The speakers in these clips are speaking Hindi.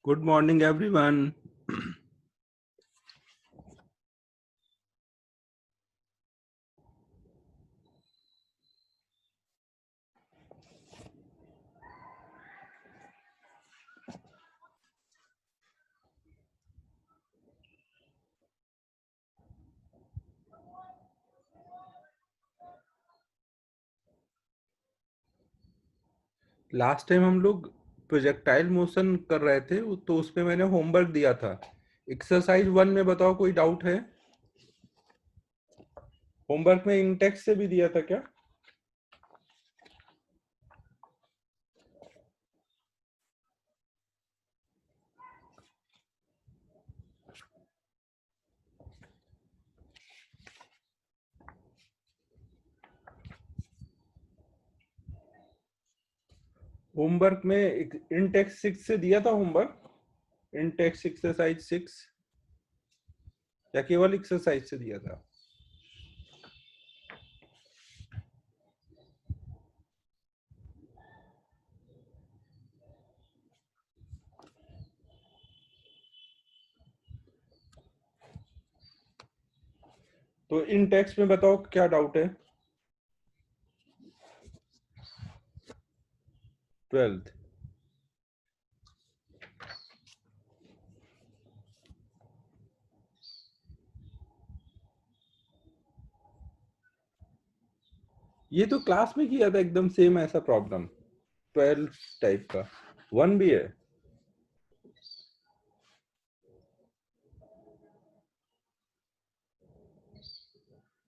Good morning, everyone. Last time हम लोग प्रोजेक्टाइल मोशन कर रहे थे, तो उसमें मैंने होमवर्क दिया था। एक्सरसाइज 1 में बताओ, कोई डाउट है? होमवर्क में इंटेक्स से भी दिया था क्या? होमवर्क में इंटेक्स 6 से दिया था होमवर्क। इंटेक्स एक्सरसाइज 6 या केवल एक्सरसाइज से दिया था? तो इंटेक्स में बताओ क्या डाउट है? 12th। ये तो क्लास में किया था एकदम सेम ऐसा प्रॉब्लम। 12 टाइप का 1 भी है।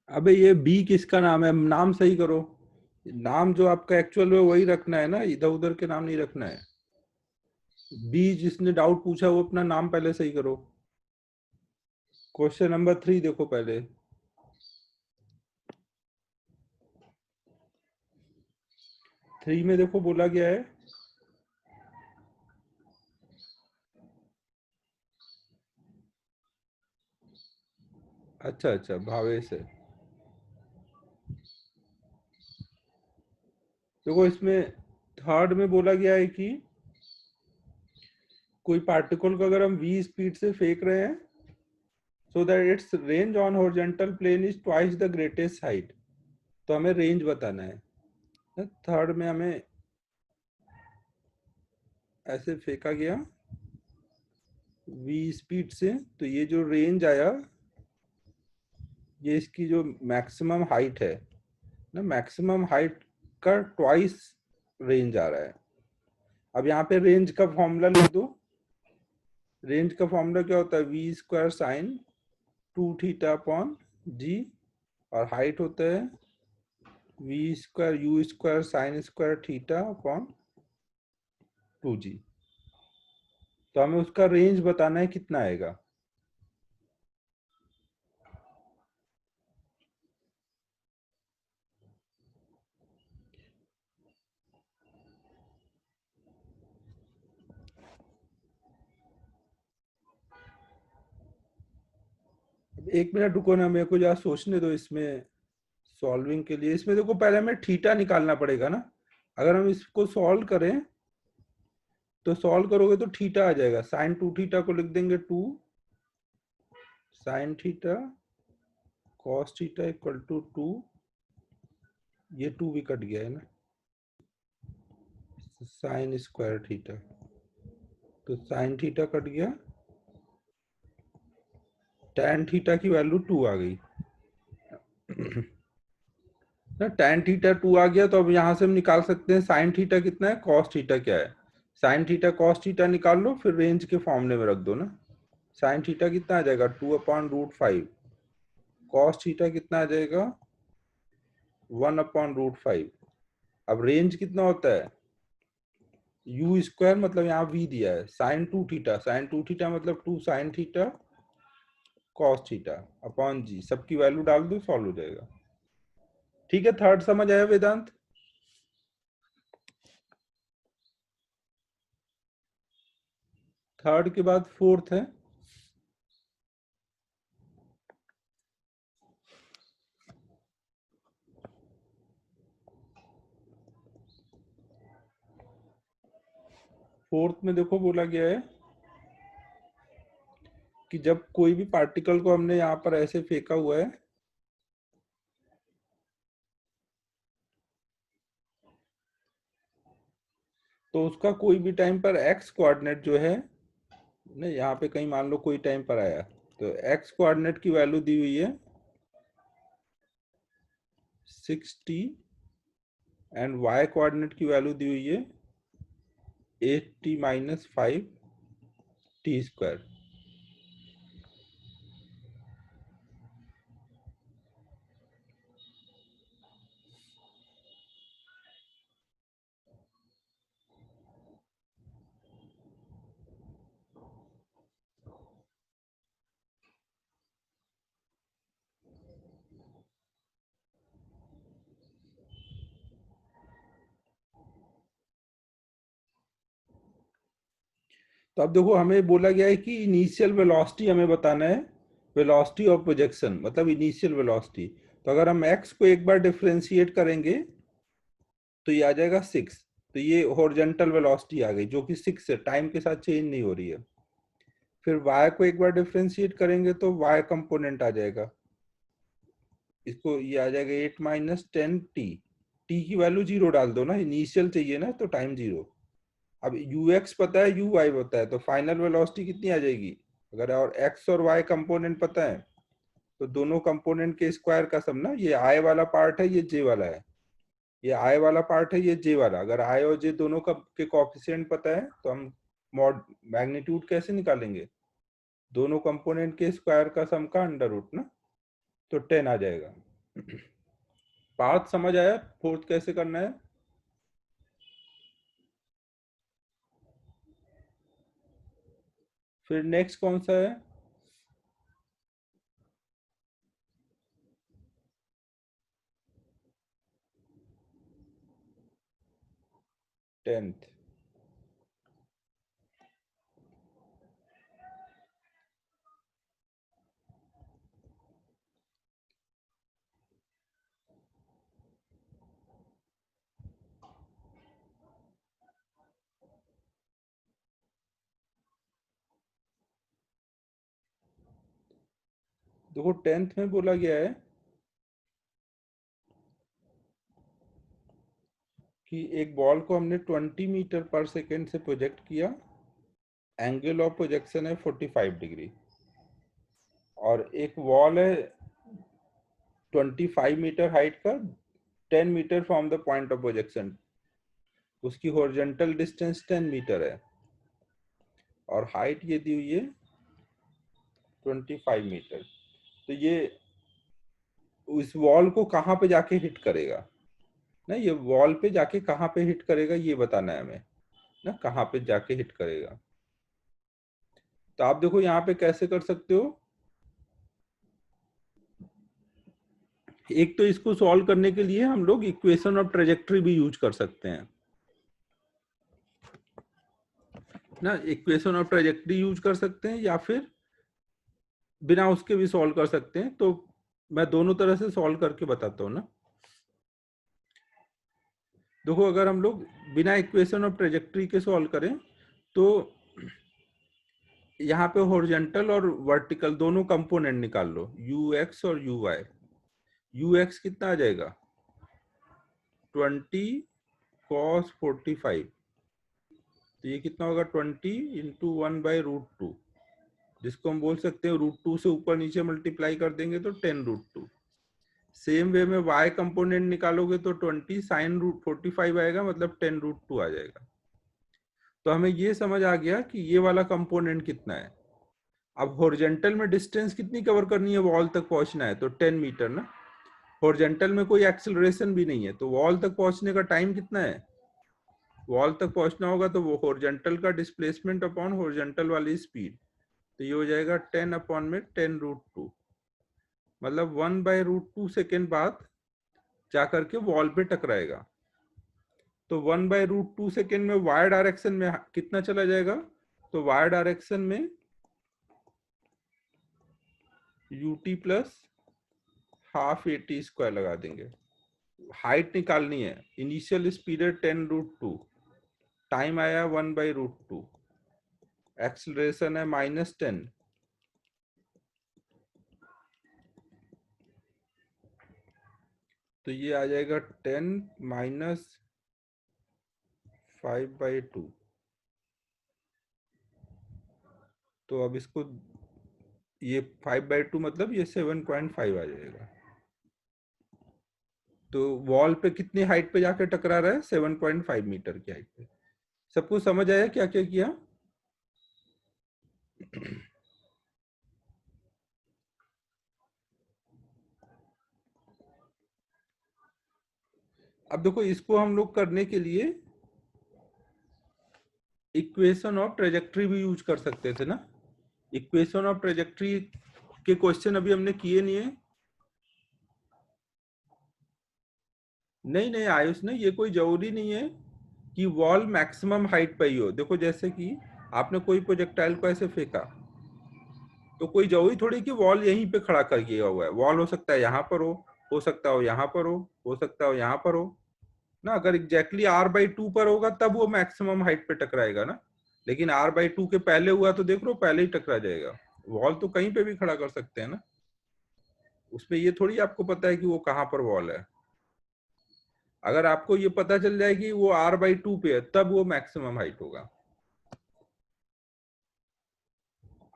अबे ये बी किसका नाम है? नाम सही करो। नाम जो आपका एक्चुअल में वही रखना है ना, इधर उधर के नाम नहीं रखना है। बी जिसने डाउट पूछा वो अपना नाम पहले सही करो। क्वेश्चन नंबर 3 देखो पहले। 3 में देखो बोला गया है। अच्छा अच्छा, भावेश है। देखो इसमें थर्ड में बोला गया है कि कोई पार्टिकल को अगर हम v स्पीड से फेंक रहे हैं, so that its range on horizontal plane is twice the greatest height. तो हमें रेंज बताना है। थर्ड में हमें ऐसे फेंका गया v स्पीड से, तो ये जो रेंज आया, ये इसकी जो मैक्सिमम हाइट है ना, मैक्सिमम हाइट का ट्वाइस रेंज आ रहा है। अब यहाँ पे रेंज का फॉर्मूला लिख दो। रेंज का फॉर्मूला क्या होता है? V square sine 2 theta upon g, और हाइट होता है v square u square sine square theta upon 2g। तो हमें उसका रेंज बताना है कितना आएगा। एक मिनट रुको ना, मेरे को जरा सोचने दो इसमें। सॉल्विंग के लिए इसमें देखो पहले हमें थीटा निकालना पड़ेगा ना। अगर हम इसको सॉल्व करें तो सॉल्व करोगे तो थीटा आ जाएगा। साइन 2 थीटा को लिख देंगे 2 sine theta cos theta equal to 2। ये 2 भी कट गया है ना, साइन स्क्वायर थीटा। तो साइन थीटा कट गया, tan थीटा की वैल्यू 2 आ गई ना। tan थीटा 2 आ गया, तो अब यहां से हम निकाल सकते हैं साइन थीटा कितना है, कॉस थीटा क्या है। साइन थीटा कॉस थीटा निकाल लो, फिर रेंज के फॉर्मूले में रख दो ना। साइन थीटा कितना आ जाएगा? 2/√5। कॉस थीटा कितना आ जाएगा? 1/√5। अब रेंज कितना होता है? यू स्क्वायर मतलब यहाँ वी दिया है, साइन 2 थीटा मतलब 2 sine theta cos theta upon g. सबकी वैल्यू डाल दो, सॉल्व हो जाएगा। ठीक है, थर्ड समझ आया वेदांत? थर्ड के बाद फोर्थ है। फोर्थ में देखो बोला गया है कि जब कोई भी पार्टिकल को हमने यहाँ पर ऐसे फेंका हुआ है, तो उसका कोई भी टाइम पर एक्स कोऑर्डिनेट जो है, नहीं यहाँ पे कहीं मान लो कोई टाइम पर आया, तो एक्स कोऑर्डिनेट की वैल्यू दी हुई है 6t एंड वाई कोऑर्डिनेट की वैल्यू दी हुई है 8t माइनस 5t²। तो अब देखो हमें बोला गया है कि इनिशियल वेलोसिटी हमें बताना है, वेलोसिटी ऑफ प्रोजेक्शन मतलब इनिशियल वेलोसिटी। तो अगर हम x को एक बार डिफरेंशिएट करेंगे तो ये आ जाएगा 6। तो ये हॉरिजॉन्टल वेलोसिटी आ गई जो कि 6 है, टाइम के साथ चेंज नहीं हो रही है। फिर y को एक बार डिफरेंशिएट करेंगे तो y कंपोनेंट आ जाएगा, इसको ये आ जाएगा 8 माइनस 10t। t की वैल्यू 0 डाल दो ना, इनिशियल चाहिए ना, तो टाइम 0। अब ux पता है, uy पता है, तो फाइनल वेलोसिटी कितनी आ जाएगी? अगर और x और y कंपोनेंट पता है तो दोनों कंपोनेंट के स्क्वायर का सम ना, ये i वाला पार्ट है, ये j वाला है, ये i वाला पार्ट है, ये j वाला। अगर i और j दोनों का के कोएफिशिएंट पता है तो हम मॉड मैग्नीट्यूड कैसे निकालेंगे? दोनों कंपोनेंट के स्क्वायर का सम का अंडर रूट ना, तो 10 आ जाएगा। पाथ समझ आया फोर्थ कैसे करना है? फिर नेक्स्ट कौन सा है? 10th। देखो 10th में बोला गया है कि एक बॉल को हमने 20 मीटर पर सेकेंड से प्रोजेक्ट किया, एंगल ऑफ प्रोजेक्शन है 45 डिग्री, और एक वॉल है 25 मीटर हाइट का, 10 metre from the point of projection, उसकी हॉरिजॉन्टल डिस्टेंस 10 मीटर है और हाइट ये दी हुई है 25 मीटर। तो ये उस वॉल को कहाँ पे जाके हिट करेगा ना, ये वॉल पे जाके कहाँ पे हिट करेगा ये बताना है हमें ना, कहाँ पे जाके हिट करेगा। तो आप देखो यहाँ पे कैसे कर सकते हो। एक तो इसको सॉल्व करने के लिए हम लोग इक्वेशन ऑफ ट्रेजेक्टरी भी यूज कर सकते हैं ना, इक्वेशन ऑफ ट्रेजेक्टरी यूज कर सकते हैं या फिर बिना उसके भी सॉल्व कर सकते हैं। तो मैं दोनों तरह से सॉल्व करके बताता हूँ ना। देखो अगर हम लोग बिना इक्वेशन ऑफ ट्रेजेक्टरी के सॉल्व करें तो यहाँ पे हॉरिजॉन्टल और वर्टिकल दोनों कंपोनेंट निकाल लो, ux और uy। ux कितना आ जाएगा? 20 cos 45, तो ये कितना होगा? 20 इंटू 1/√2, जिसको हम बोल सकते हैं √2 से ऊपर नीचे मल्टीप्लाई कर देंगे तो 10√2। सेम वे में y कंपोनेंट निकालोगे तो 20 sin√45 आएगा, मतलब 10√2 आ जाएगा। तो हमें ये समझ आ गया कि ये वाला कंपोनेंट कितना है। अब हॉरिजॉन्टल में डिस्टेंस कितनी कवर करनी है? वॉल तक पहुंचना है तो 10 मीटर ना। हॉरिजॉन्टल में कोई एक्सेलरेशन भी नहीं है, तो वॉल तक पहुंचने का टाइम कितना है? वॉल तक पहुंचना होगा तो वो हॉरिजॉन्टल का डिस्प्लेसमेंट अपॉन हॉरिजॉन्टल वाली स्पीड, तो ये हो जाएगा 10 अपॉन में 10√2, मतलब 1/√2 सेकेंड बाद जाकर के वॉल पे टकराएगा। तो 1/√2 सेकेंड में वाई डायरेक्शन में कितना चला जाएगा? तो वाई डायरेक्शन में ut प्लस हाफ at² लगा देंगे। हाइट निकालनी है, इनिशियल स्पीड है 10√2, टाइम आया 1/√2, एक्सेलरेशन है -10, तो ये आ जाएगा 10 माइनस 5/2। तो अब इसको ये 5/2 मतलब ये 7.5 आ जाएगा। तो वॉल पे कितनी हाइट पे जाके टकरा रहा है? 7.5 मीटर की हाइट पे। सबको समझ आया क्या क्या किया? अब देखो, इसको हम लोग करने के लिए इक्वेशन ऑफ ट्रेजेक्ट्री भी यूज कर सकते थे ना। इक्वेशन ऑफ ट्रेजेक्ट्री के क्वेश्चन अभी हमने किए नहीं है। नहीं नहीं आयुष ने, ये कोई जरूरी नहीं है कि वॉल मैक्सिमम हाइट पे ही हो। देखो जैसे कि आपने कोई प्रोजेक्टाइल को ऐसे फेंका, तो कोई जरूरी थोड़ी कि वॉल यहीं पे खड़ा कर दिया हुआ है। वॉल हो सकता है यहाँ पर हो सकता हो यहाँ पर हो सकता हो यहाँ पर हो ना। अगर एग्जैक्टली R/2 पर होगा तब वो मैक्सिमम हाइट पे टकराएगा ना। लेकिन R/2 के पहले हुआ तो देख लो पहले ही टकरा जाएगा। वॉल तो कहीं पे भी खड़ा कर सकते हैं ना, उसमें ये थोड़ी आपको पता है कि वो कहाँ पर वॉल है। अगर आपको ये पता चल जाए कि वो R/2 पे है तब वो मैक्सिमम हाइट होगा।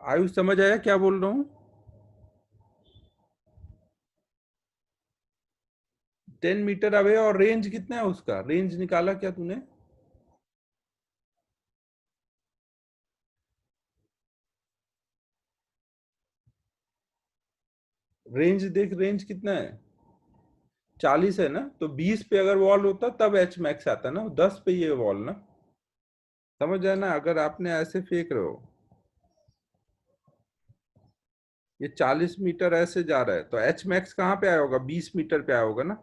आयुष समझ आया क्या बोल रहा हूँ? 10 मीटर अवे। और रेंज कितना है उसका? रेंज निकाला क्या तूने? रेंज देख, रेंज कितना है? 40 है ना। तो 20 पे अगर वॉल होता तब एच मैक्स आता ना, 10 पे ये वॉल ना। समझ आया ना? अगर आपने ऐसे फेंक रहे हो, ये 40 मीटर ऐसे जा रहा है, तो एच मैक्स कहाँ पे आया होगा? 20 मीटर पे आया होगा ना।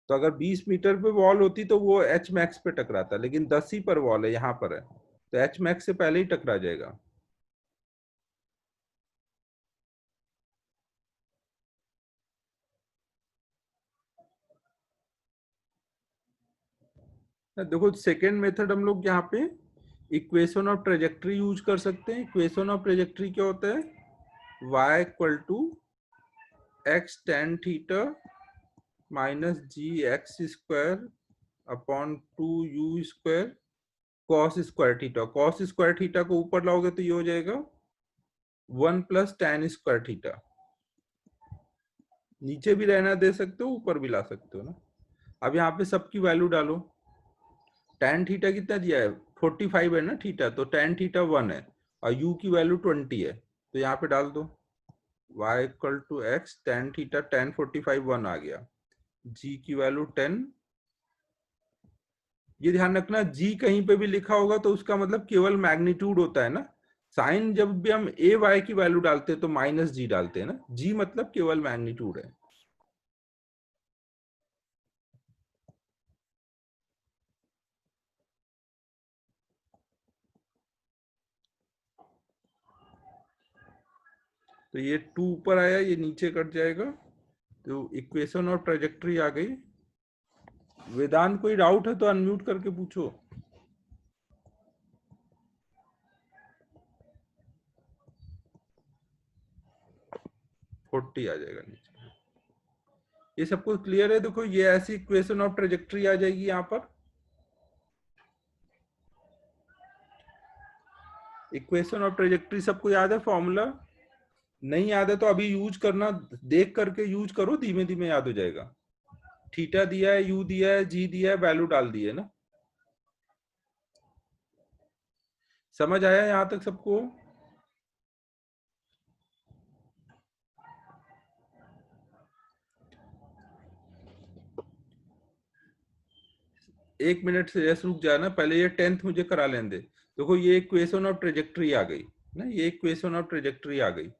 तो अगर 20 मीटर पे वॉल होती तो वो एच मैक्स पे टकराता, लेकिन 10 ही पर वॉल है, यहाँ पर है, तो एच मैक्स से पहले ही टकरा जाएगा। देखो सेकेंड मेथड हम लोग यहाँ पे इक्वेशन ऑफ ट्रेजेक्ट्री यूज कर सकते हैं। इक्वेशन ऑफ ट्रेजेक्ट्री क्या होता है? y equal to x tan theta minus g x square upon 2u² cos square theta. Cos square theta को ऊपर लाओगे तो ये हो जाएगा 1 प्लस tan स्क्वायर थीटा। नीचे भी रहना दे सकते हो, ऊपर भी ला सकते हो ना। अब यहाँ पे सबकी वैल्यू डालो। tan थीटा कितना दिया है? 45 है ना थीटा, तो tan थीटा 1 है और u की वैल्यू 20 है, तो यहाँ पे डाल दो y equal to x tan theta tan 45 1 आ गया। g की वैल्यू 10। ये ध्यान रखना, g कहीं पे भी लिखा होगा तो उसका मतलब केवल मैग्नीट्यूड होता है ना। साइन जब भी हम ए वाई की वैल्यू डालते हैं तो माइनस जी डालते हैं ना। जी मतलब केवल मैग्नीट्यूड है। तो ये 2 ऊपर आया, ये नीचे कट जाएगा, तो इक्वेशन और ट्रेजेक्ट्री आ गई। वेदांत कोई डाउट है तो अनम्यूट करके पूछो। 40 आ जाएगा नीचे। ये सबको क्लियर है? देखो ये ऐसी इक्वेशन ऑफ ट्रेजेक्ट्री आ जाएगी यहाँ पर। इक्वेशन ऑफ ट्रेजेक्ट्री सबको याद है फॉर्मूला? नहीं याद है तो अभी यूज करना, देख करके यूज करो, धीमे धीमे याद हो जाएगा। थीटा दिया है, यू दिया है, जी दिया है, वैल्यू डाल दी है ना। समझ आया यहां तक सबको? एक मिनट से जैसे रुक जाना, पहले ये 10th मुझे करा लेने दे। देखो ये इक्वेशन ऑफ ट्रेजेक्ट्री आ गई ना, ये इक्वेशन ऑफ ट्रेजेक्ट्री आ गई।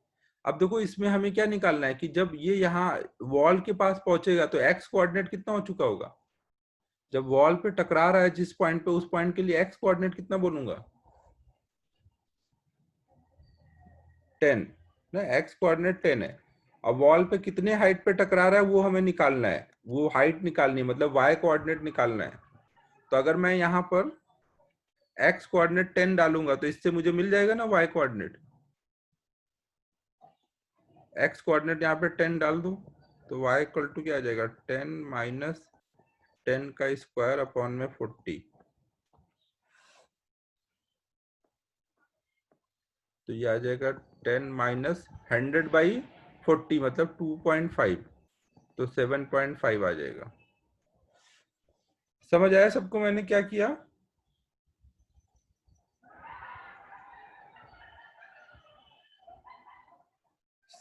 अब देखो इसमें हमें क्या निकालना है कि जब ये यहाँ वॉल के पास पहुंचेगा तो एक्स कोऑर्डिनेट कितना हो चुका होगा? जब वॉल पे टकरा रहा है जिस पॉइंट पे, उस पॉइंट के लिए एक्स कोऑर्डिनेट कितना बोलूंगा? 10 ना। एक्स कोऑर्डिनेट 10 है। अब वॉल पे कितने हाइट पे टकरा रहा है वो हमें निकालना है, वो हाइट निकालनी है, मतलब वाई कोऑर्डिनेट निकालना है। तो अगर मैं यहाँ पर एक्स कोऑर्डिनेट 10 डालूंगा तो इससे मुझे मिल जाएगा ना वाई कोऑर्डिनेट। एक्स कोऑर्डिनेट यहाँ पे 10 डाल दो। तो y इक्वल टू क्या आ जाएगा 10 माइनस 10 का स्क्वायर अपॉन में 40। तो ये आ जाएगा 10 माइनस 100/40 मतलब 2.5, तो 7.5 आ जाएगा। समझ आया सबको मैंने क्या किया?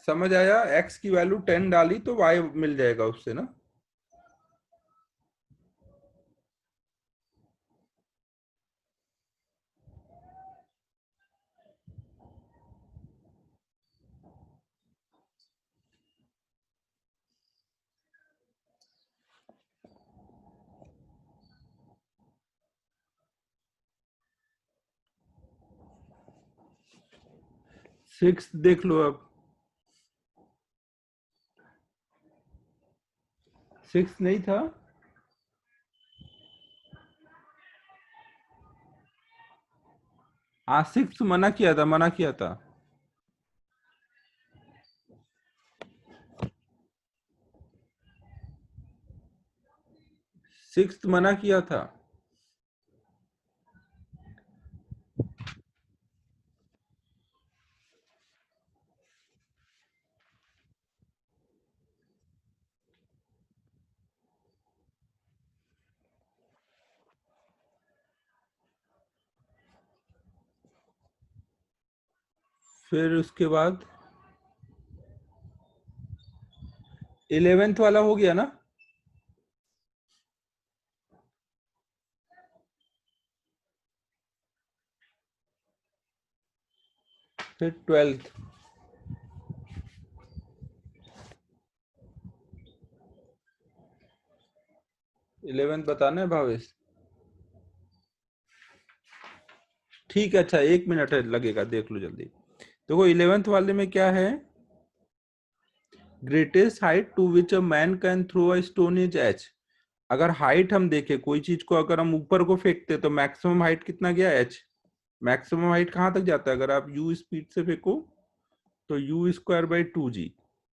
समझ आया? x की वैल्यू 10 डाली तो y मिल जाएगा उससे ना। सिक्स देख लो अब। सिक्स नहीं था? हाँ सिक्स मना किया था, मना किया था। सिक्स मना किया था। फिर उसके बाद 11th वाला हो गया ना? फिर 12th। 11th बताना है भावेश? ठीक है, अच्छा 1 मिनट है लगेगा, देख लो जल्दी। देखो 11th वाले में क्या है, greatest height to which a man can throw a stone is H. अगर हाइट हम देखें कोई चीज को, अगर हम ऊपर को फेंकते तो मैक्सिमम हाइट कितना गया एच। मैक्सिमम हाइट कहाँ तक जाता है? अगर आप यू स्पीड से फेंको तो u² / 2g,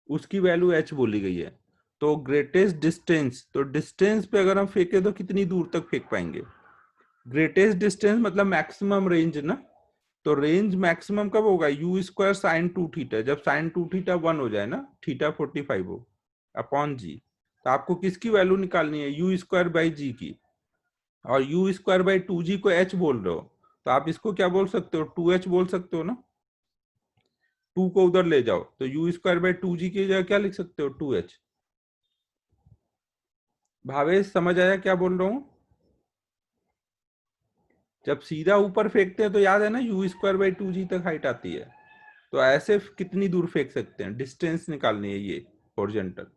उसकी वैल्यू h बोली गई है। तो ग्रेटेस्ट डिस्टेंस, तो डिस्टेंस पे अगर हम फेंके तो कितनी दूर तक फेंक पाएंगे? ग्रेटेस्ट डिस्टेंस मतलब मैक्सिमम रेंज ना। तो रेंज मैक्सिमम कब होगा? u² sin 2θ, जब sin 2θ 1 हो जाए ना, θ 45 हो, अपॉन जी। तो आपको किसकी वैल्यू निकालनी है? u² / g की। और u² / 2g को h बोल रहे हो, तो आप इसको क्या बोल सकते हो? 2h बोल सकते हो ना। 2 को उधर ले जाओ तो u² / 2g की जगह क्या लिख सकते हो? 2h। भावेश समझ आया क्या बोल रहा हूं? जब सीधा ऊपर फेंकते हैं तो याद है ना, u² / 2g तक हाइट आती है। तो ऐसे कितनी दूर फेंक सकते हैं, डिस्टेंस निकालनी है ये हॉरिजॉन्टल।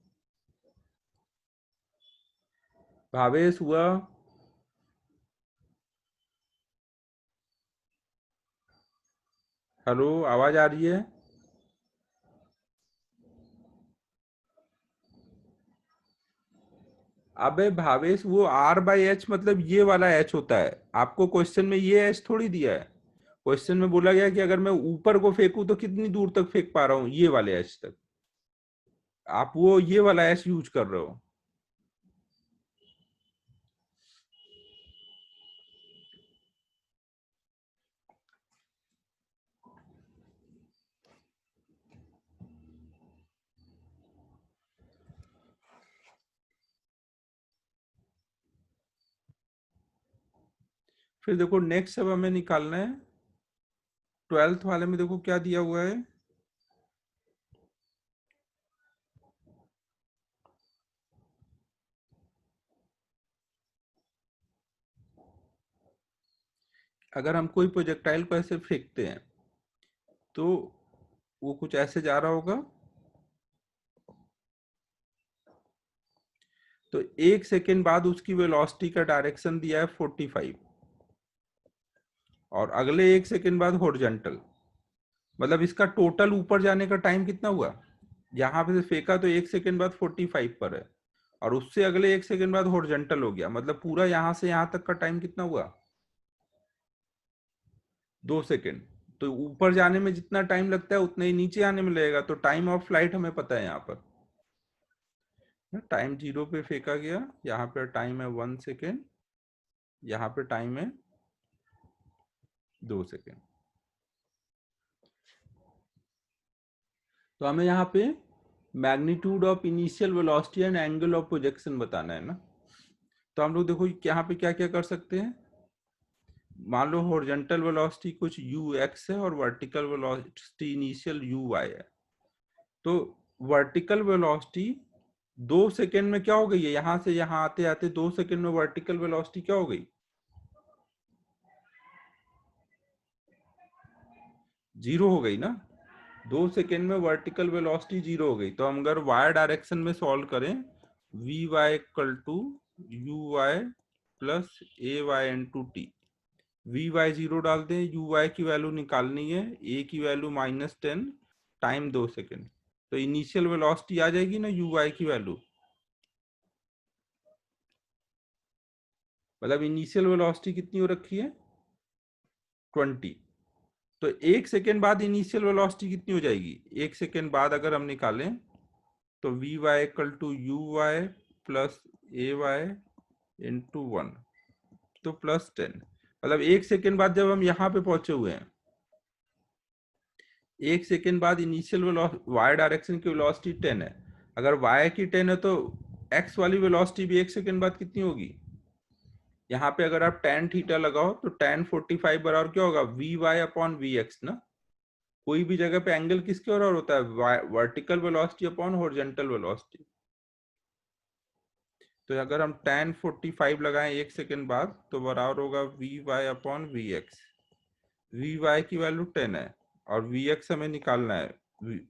भावेश हुआ? हेलो, आवाज आ रही है? अबे भावेश, वो r/h मतलब ये वाला h होता है। आपको क्वेश्चन में ये h थोड़ी दिया है। क्वेश्चन में बोला गया कि अगर मैं ऊपर को फेंकूं तो कितनी दूर तक फेंक पा रहा हूं, ये वाले h तक। आप वो ये वाला h यूज कर रहे हो। फिर देखो नेक्स्ट अब हमें निकालना है 12th वाले में। देखो क्या दिया हुआ है, अगर हम कोई प्रोजेक्टाइल को ऐसे फेंकते हैं तो वो कुछ ऐसे जा रहा होगा। तो 1 सेकेंड बाद उसकी वेलोसिटी का डायरेक्शन दिया है 45, और अगले 1 सेकेंड बाद हॉरिजॉन्टल। मतलब इसका टोटल ऊपर जाने का टाइम कितना हुआ? यहाँ पे से फेंका तो 1 सेकेंड बाद 45 पर है, और उससे अगले 1 सेकेंड बाद हॉरिजॉन्टल हो गया, मतलब पूरा यहाँ से यहाँ तक का टाइम कितना हुआ? 2 सेकेंड। तो ऊपर जाने में जितना टाइम लगता है उतना ही नीचे आने में लगेगा। तो टाइम ऑफ फ्लाइट हमें पता है यहाँ पर। टाइम 0 पे फेंका गया, यहाँ पे टाइम है 1 सेकेंड, यहाँ पे टाइम है 2 सेकेंड। तो हमें यहाँ पे magnitude of initial velocity and angle of projection बताना है ना। तो हम लोग देखो यहाँ पे क्या क्या कर सकते हैं। मान लो हॉरिजॉन्टल वेलोसिटी कुछ ux है और वर्टिकल वेलोसिटी इनिशियल uy है। तो वर्टिकल वेलोसिटी 2 सेकेंड में क्या हो गई है, यहां से यहां आते आते 2 सेकेंड में वर्टिकल वेलोसिटी क्या हो गई, 0 हो गई ना। 2 सेकेंड में वर्टिकल वेलोसिटी 0 हो गई। तो हम अगर y डायरेक्शन में सॉल्व करें, vy equal to uy plus ay into t, v y 0 डाल दें, यू वाई की वैल्यू निकालनी है, ए की वैल्यू -10, टाइम 2 सेकेंड। तो इनिशियल वेलोसिटी आ जाएगी ना यू वाई की वैल्यू, मतलब इनिशियल वेलोसिटी कितनी हो रखी है 20। तो 1 सेकेंड बाद इनिशियल वेलोसिटी कितनी हो जाएगी, 1 सेकेंड बाद अगर हम निकालें तो v y equal to u y plus a y into 1, तो +10। मतलब 1 सेकेंड बाद जब हम यहाँ पे पहुंचे हुए हैं, 1 सेकेंड बाद इनिशियल वाई डायरेक्शन की वेलोसिटी 10 है। अगर वाई की 10 है तो एक्स वाली वेलोसिटी भी 1 सेकेंड बाद कितनी होगी। यहाँ पे अगर आप tan थीटा लगाओ तो tan 45 बराबर क्या होगा, v y upon v x ना। कोई भी जगह पे एंगल किसके बराबर होता है, vertical velocity upon horizontal velocity. तो अगर हम tan 45 लगाएं 1 सेकेंड बाद तो बराबर होगा v y upon v x. V y की वैल्यू 10 है और वी एक्स हमें निकालना है,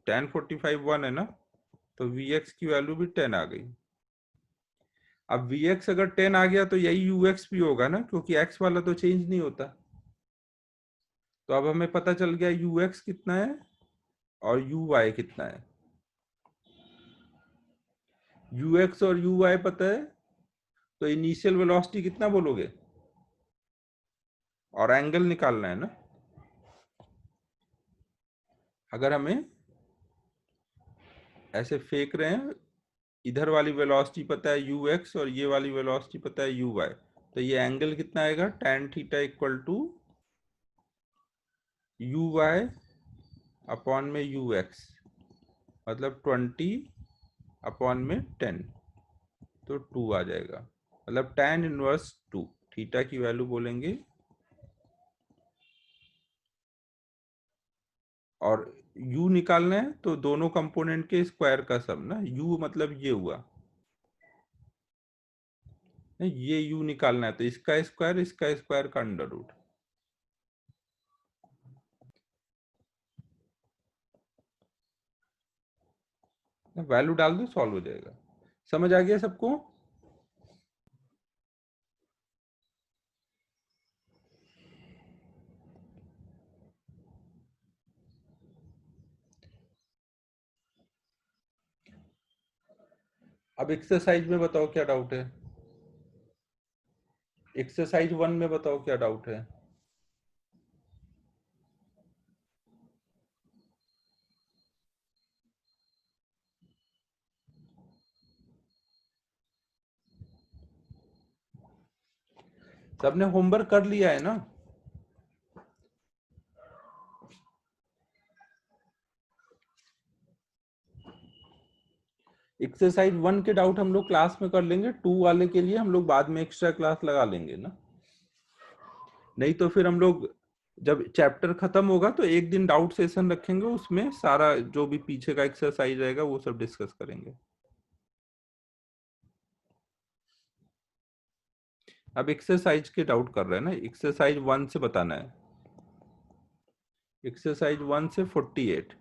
tan 45 1 है ना, तो वी एक्स की वैल्यू भी 10 आ गई। अब वी एक्स अगर 10 आ गया तो यही यू एक्स भी होगा ना, क्योंकि एक्स वाला तो चेंज नहीं होता। तो अब हमें पता चल गया यू एक्स कितना है और यू वाई कितना है। यू एक्स और यू वाई पता है, तो इनिशियल वेलोसिटी कितना बोलोगे, और एंगल निकालना है ना। अगर हमें ऐसे फेंक रहे हैं, इधर वाली वेलोसिटी पता है यू एक्स और ये वाली वेलोसिटी पता है यू वाई, तो ये एंगल कितना आएगा, tan theta equal to u y upon में यू एक्स, मतलब 20 अपॉन में 10, तो 2 आ जाएगा। मतलब tan इनवर्स 2, थीटा की वैल्यू बोलेंगे। और u निकालना है तो दोनों कंपोनेंट के स्क्वायर का सम ना, u मतलब ये हुआ, ये u निकालना है तो इसका स्क्वायर का अंडर रूट। वैल्यू डाल दो, सॉल्व हो जाएगा। समझ आ गया सबको। अब एक्सरसाइज में बताओ क्या डाउट है, एक्सरसाइज 1 में बताओ क्या डाउट है। सबने होमवर्क कर लिया है ना। एक्सरसाइज 1 के डाउट हम लोग क्लास में कर लेंगे, 2 वाले के लिए हम लोग बाद में एक्स्ट्रा क्लास लगा लेंगे ना। नहीं तो फिर हम लोग जब चैप्टर खत्म होगा तो एक दिन डाउट सेशन रखेंगे, उसमें सारा जो भी पीछे का एक्सरसाइज रहेगा वो सब डिस्कस करेंगे। अब एक्सरसाइज के डाउट कर रहे हैं ना, एक्सरसाइज 1 से बताना है, एक्सरसाइज 1 से 48।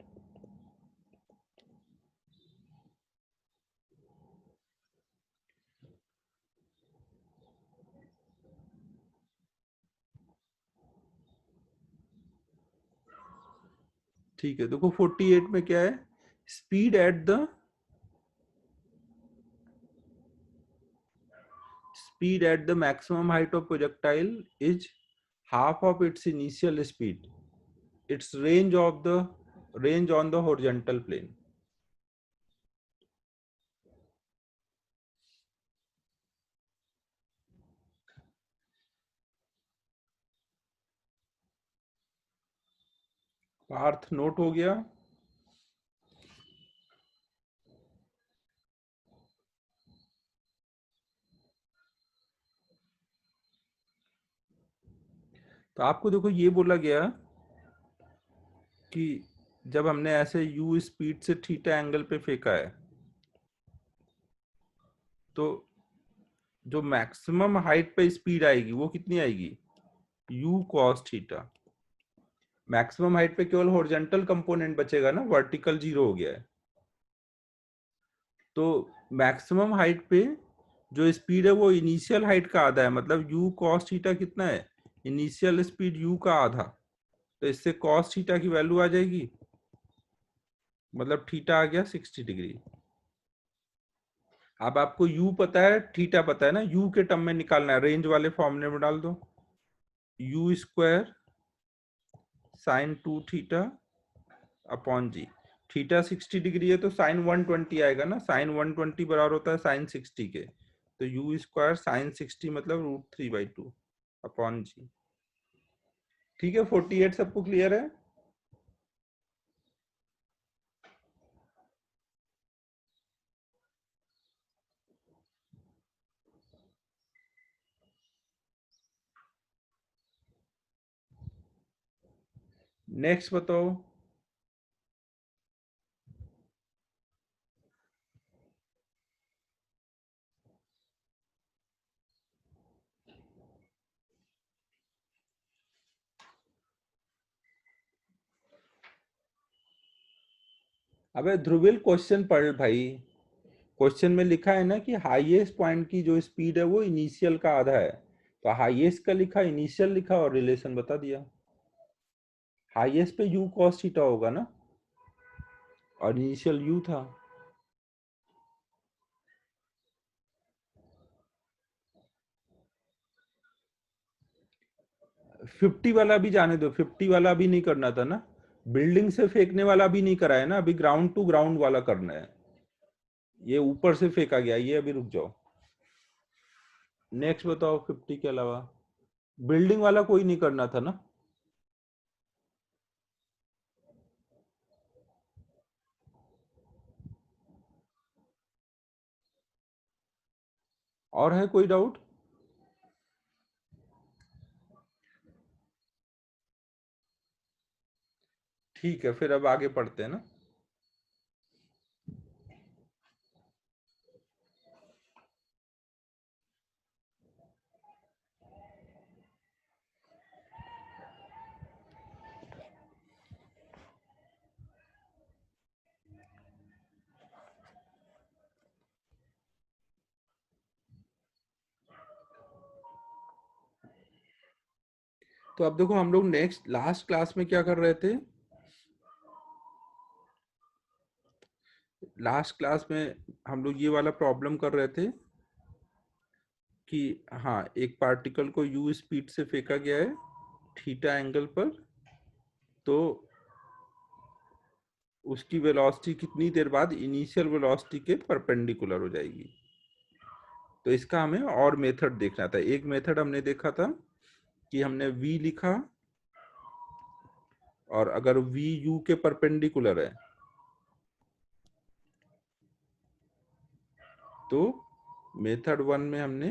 ठीक है, देखो 48 में क्या है, speed at the maximum height of projectile is half of its initial speed, its range on the horizontal plane। Parth note हो गया। तो आपको देखो ये बोला गया कि जब हमने ऐसे u स्पीड से थीटा एंगल पे फेंका है तो जो मैक्सिमम हाइट पे स्पीड आएगी वो कितनी आएगी, u cos theta. Maximum height पे केवल हॉरिजॉन्टल कंपोनेंट बचेगा ना, वर्टिकल जीरो हो गया है। तो मैक्सिमम हाइट पे जो स्पीड है वो इनिशियल हाइट का आधा है, मतलब u cos थीटा कितना है, इनिशियल स्पीड u का आधा। तो इससे cos थीटा की वैल्यू आ जाएगी, मतलब थीटा आ गया 60 डिग्री। अब आपको u पता है, थीटा पता है ना, u के टर्म में निकालना है, रेंज वाले फॉर्मूले में डाल दो, u square sine 2 theta upon g. Theta 60 degree है तो साइन 120 आएगा ना, साइन 120 बराबर होता है साइन 60 के। तो u स्क्वायर साइन 60 मतलब √3/2 अपॉन जी। ठीक है, 48 सबको क्लियर है। नेक्स्ट बताओ। अबे ध्रुवील क्वेश्चन पढ़ भाई। क्वेश्चन में लिखा है ना कि हाईएस्ट पॉइंट की जो स्पीड है वो इनिशियल का आधा है, तो हाईएस्ट का लिखा, इनिशियल लिखा और रिलेशन बता दिया। हाईएस्ट पे u cos थीटा होगा ना, और इनिशियल u था। 50 वाला भी जाने दो, 50 वाला भी नहीं करना था ना, बिल्डिंग से फेंकने वाला भी नहीं करा है ना, अभी ग्राउंड टू ग्राउंड वाला करना है। ये ऊपर से फेंका गया, ये अभी रुक जाओ। नेक्स्ट बताओ, 50 के अलावा बिल्डिंग वाला कोई नहीं करना था ना। और है कोई डाउट? ठीक है, फिर अब आगे पढ़ते हैं ना। तो अब देखो, हम लोग नेक्स्ट लास्ट क्लास में क्या कर रहे थे, लास्ट क्लास में हम लोग ये वाला प्रॉब्लम कर रहे थे कि हाँ, एक पार्टिकल को u स्पीड से फेंका गया है थीटा एंगल पर, तो उसकी वेलोसिटी कितनी देर बाद इनिशियल वेलोसिटी के परपेंडिकुलर हो जाएगी। तो इसका हमें और मेथड देखना था। एक मेथड हमने देखा था कि हमने v लिखा, और अगर v u के परपेंडिकुलर है तो मेथड 1 में हमने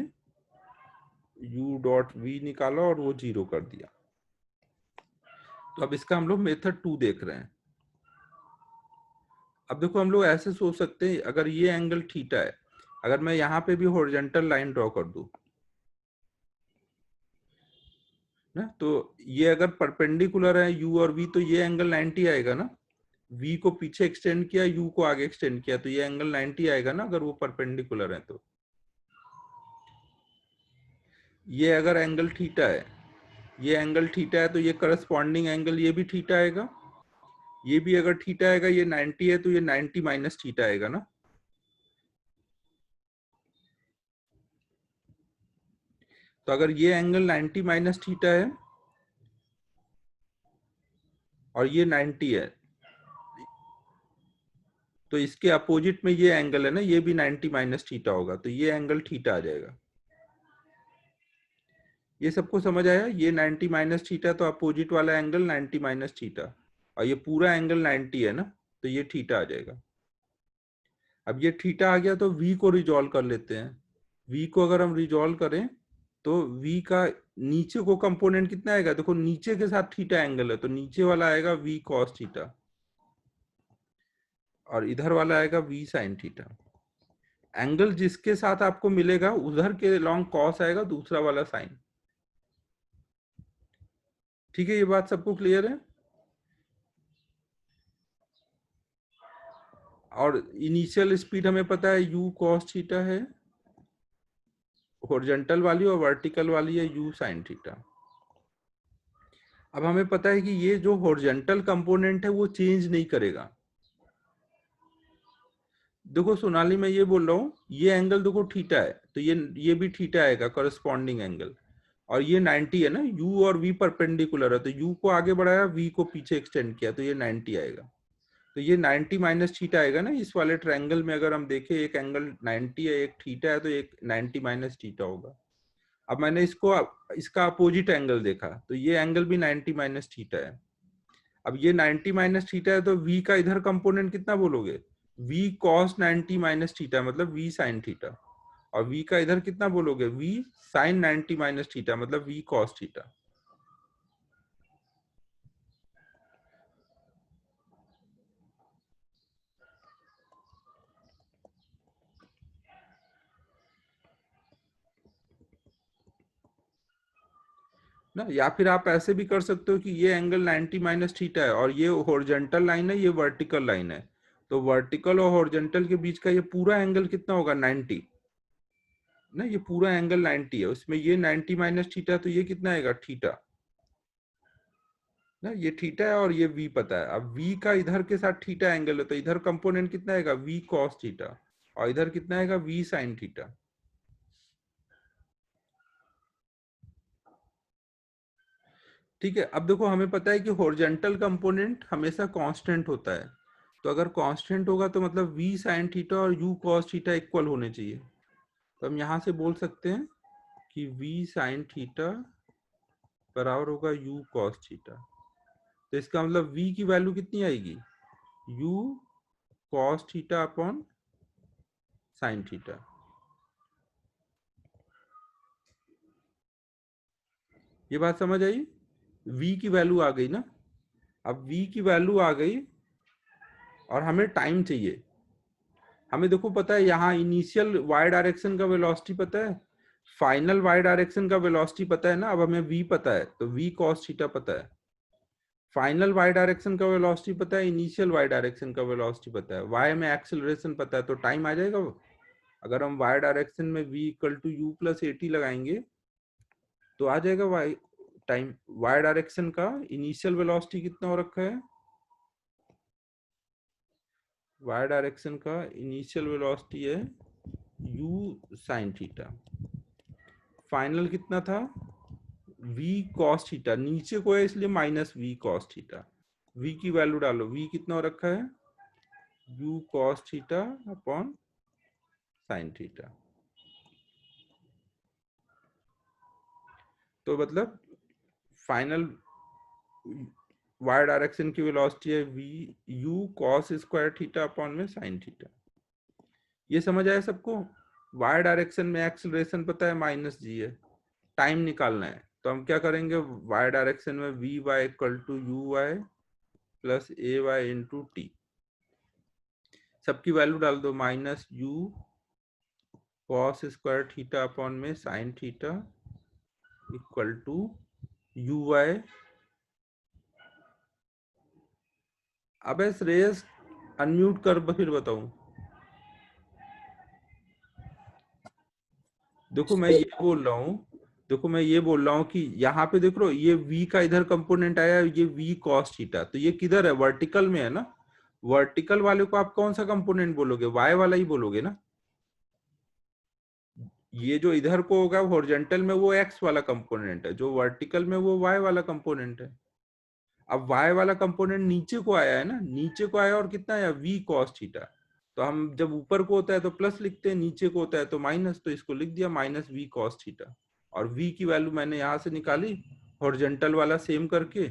u डॉट v निकाला और वो 0 कर दिया। तो अब इसका हम लोग मेथड 2 देख रहे हैं। अब देखो, हम लोग ऐसे सोच सकते हैं, अगर ये एंगल थीटा है, अगर मैं यहाँ पे भी हॉरिजॉन्टल लाइन ड्रॉ कर दूं ना, तो ये अगर परपेंडिकुलर है u और v, तो ये एंगल 90 आएगा ना। v को पीछे एक्सटेंड किया, u को आगे एक्सटेंड किया, तो ये एंगल 90 आएगा ना, अगर वो परपेंडिकुलर है तो। ये अगर एंगल थीटा है, ये एंगल थीटा है, तो ये करस्पॉन्डिंग एंगल ये भी थीटा आएगा। ये भी अगर थीटा आएगा, ये 90 है तो ये 90 माइनस थीटा आएगा ना। तो अगर ये एंगल 90 माइनस थीटा है और ये 90 है, तो इसके अपोजिट में ये एंगल है ना, ये भी 90 माइनस थीटा होगा, तो ये एंगल थीटा आ जाएगा। ये सबको समझ आया? ये 90 माइनस थीटा, तो अपोजिट वाला एंगल 90 माइनस थीटा। और ये पूरा एंगल 90 है ना, तो ये थीटा आ जाएगा। अब ये थीटा आ गया तो v को रिजॉल्व कर लेते हैं। v को अगर हम रिजॉल्व करें तो v का नीचे को कंपोनेंट कितना आएगा, देखो नीचे के साथ थीटा एंगल है तो नीचे वाला आएगा v cos थीटा और इधर वाला आएगा v sin थीटा। एंगल जिसके साथ आपको मिलेगा उधर के लॉन्ग cos आएगा, दूसरा वाला sin। ठीक है, ये बात सबको क्लियर है। और इनिशियल स्पीड हमें पता है u cos थीटा है, हॉरिजॉन्टल वाली, और वर्टिकल वाली है u sin थीटा। अब हमें पता है कि ये जो हॉरिजॉन्टल कंपोनेंट है वो चेंज नहीं करेगा। देखो सोनाली, मैं ये बोल रहा हूँ ये एंगल देखो थीटा है तो ये भी थीटा आएगा कॉरेस्पॉन्डिंग एंगल, और ये 90 है ना, u और v परपेंडिकुलर है तो u को आगे बढ़ाया, v को पीछे एक्सटेंड किया तो ये 90 आएगा। तो ये 90 माइनस थीटा आएगा ना, इस वाले ट्रायंगल में अगर हम देखें एक एंगल 90 है एक थीटा है तो एक 90 माइनस थीटा होगा। अब मैंने इसका अपोजिट एंगल देखा तो ये एंगल भी 90 माइनस थीटा है। अब ये 90 माइनस थीटा है तो v का इधर कंपोनेंट कितना बोलोगे, v cos 90 माइनस थीटा मतलब v sin थीटा, और v का इधर कितना बोलोगे, v sin 90 माइनस थीटा मतलब v cos थीटा। ना, या फिर आप ऐसे भी कर सकते हो कि ये एंगल 90 माइनस थीटा है और ये हॉरिजॉन्टल लाइन है, ये वर्टिकल लाइन है, तो वर्टिकल और हॉरिजॉन्टल के बीच का ये पूरा एंगल कितना होगा, 90 ना, ये पूरा एंगल 90 है, उसमें ये 90 माइनस थीटा तो ये कितना आएगा, थीटा ना, ये थीटा है और ये v पता है। अब v का इधर के साथ थीटा एंगल है तो इधर कंपोनेंट कितना आएगा, v cos थीटा, और इधर कितना आएगा, v sin थीटा। ठीक है, अब देखो हमें पता है कि हॉरिजॉन्टल कंपोनेंट हमेशा कांस्टेंट होता है, तो अगर कांस्टेंट होगा तो मतलब v sin थीटा और u cos थीटा इक्वल होने चाहिए। तो हम यहां से बोल सकते हैं कि v sin थीटा बराबर होगा u cos थीटा। तो इसका मतलब v की वैल्यू कितनी आएगी, u cos theta upon sin theta. ये बात समझ आई, v की वैल्यू आ गई ना। अब v की वैल्यू आ गई और हमें टाइम चाहिए। हमें देखो पता है यहाँ इनिशियल y डायरेक्शन का वेलोसिटी पता है, फाइनल y डायरेक्शन का वेलोसिटी पता है ना। अब हमें v पता है तो v cos थीटा पता है, फाइनल y डायरेक्शन का वेलोसिटी पता है, इनिशियल y डायरेक्शन का वेलोसिटी पता है, y में एक्सेलरेशन पता है, तो टाइम आ जाएगा वो। अगर हम y डायरेक्शन में v equal to u plus a t लगाएंगे तो आ जाएगा y टाइम। y डायरेक्शन का इनिशियल वेलोसिटी कितना हो रखा है, y डायरेक्शन का इनिशियल वेलोसिटी है u sin थीटा, फाइनल कितना था v cos थीटा, नीचे को है इसलिए minus v cos theta. v की वैल्यू डालो, v कितना हो रखा है u cos theta upon sin theta. तो मतलब फाइनल y डायरेक्शन की वेलोसिटी है v u cos square theta upon में sin थीटा। ये समझ आया सबको, y डायरेक्शन में एक्सेलरेशन पता है माइनस जी है, टाइम निकालना है तो हम क्या करेंगे, y डायरेक्शन में v y equal to u y plus a y into t, सबकी वैल्यू डाल दो, minus u cos square theta upon में sine theta equal to u y. अब श्रेयस अनम्यूट कर फिर बताऊं। देखो मैं ये बोल रहा हूँ, देखो मैं ये बोल रहा हूँ कि यहाँ पे देख लो ये v का इधर कंपोनेंट आया, ये v cos थीटा, तो ये किधर है, वर्टिकल में है ना। वर्टिकल वाले को आप कौन सा कंपोनेंट बोलोगे, y वाला ही बोलोगे ना। ये जो इधर को होगा हॉरिजॉन्टल में वो x वाला कंपोनेंट है, जो वर्टिकल में वो y वाला कंपोनेंट है। अब y वाला कंपोनेंट नीचे को आया है ना, नीचे को आया और कितना आया, v cos थीटा। तो हम जब ऊपर को होता है तो प्लस लिखते हैं, नीचे को होता है तो माइनस, तो इसको लिख दिया माइनस v cos थीटा। और v की वैल्यू मैंने यहां से निकाली हॉरिजॉन्टल वाला सेम करके,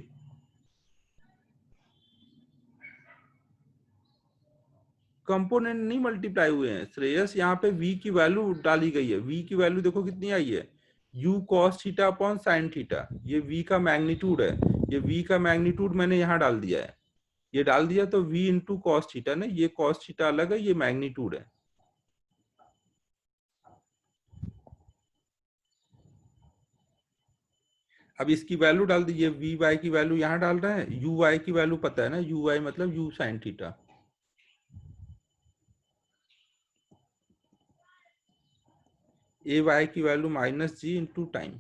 कंपोनेंट नहीं मल्टीप्लाई हुए हैं श्रेयस, यहाँ पे v की वैल्यू डाली गई है। v की वैल्यू देखो कितनी आई है, u cos theta upon sine theta. ये v का मैग्नीट्यूड है, ये v का मैग्नीट्यूड मैंने यहाँ डाल दिया है, ये डाल दिया तो v इंटू कॉस थीटा ना, ये कॉस थीटा अलग है, ये मैग्नीट्यूड है। अब इसकी वैल्यू डाल दीजिए, वी वाई की वैल्यू यहाँ डाल रहे हैं, यू वाई की वैल्यू पता है ना, यू वाई मतलब u sine theta. A y की value minus g into time,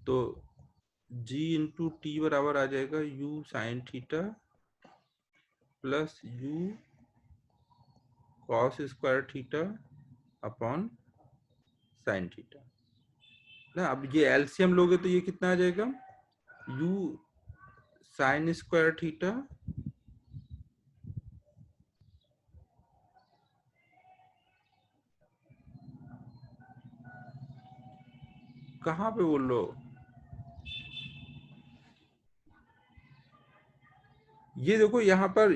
तो जी इंटू टी बराबर आ जाएगा u sine theta plus u cos square theta upon sine theta ना। अब ये एलसीएम लोगे तो ये कितना आ जाएगा, यू साइन स्क्वायर थीटा कहाँ पे बोल लो, ये देखो यहाँ पर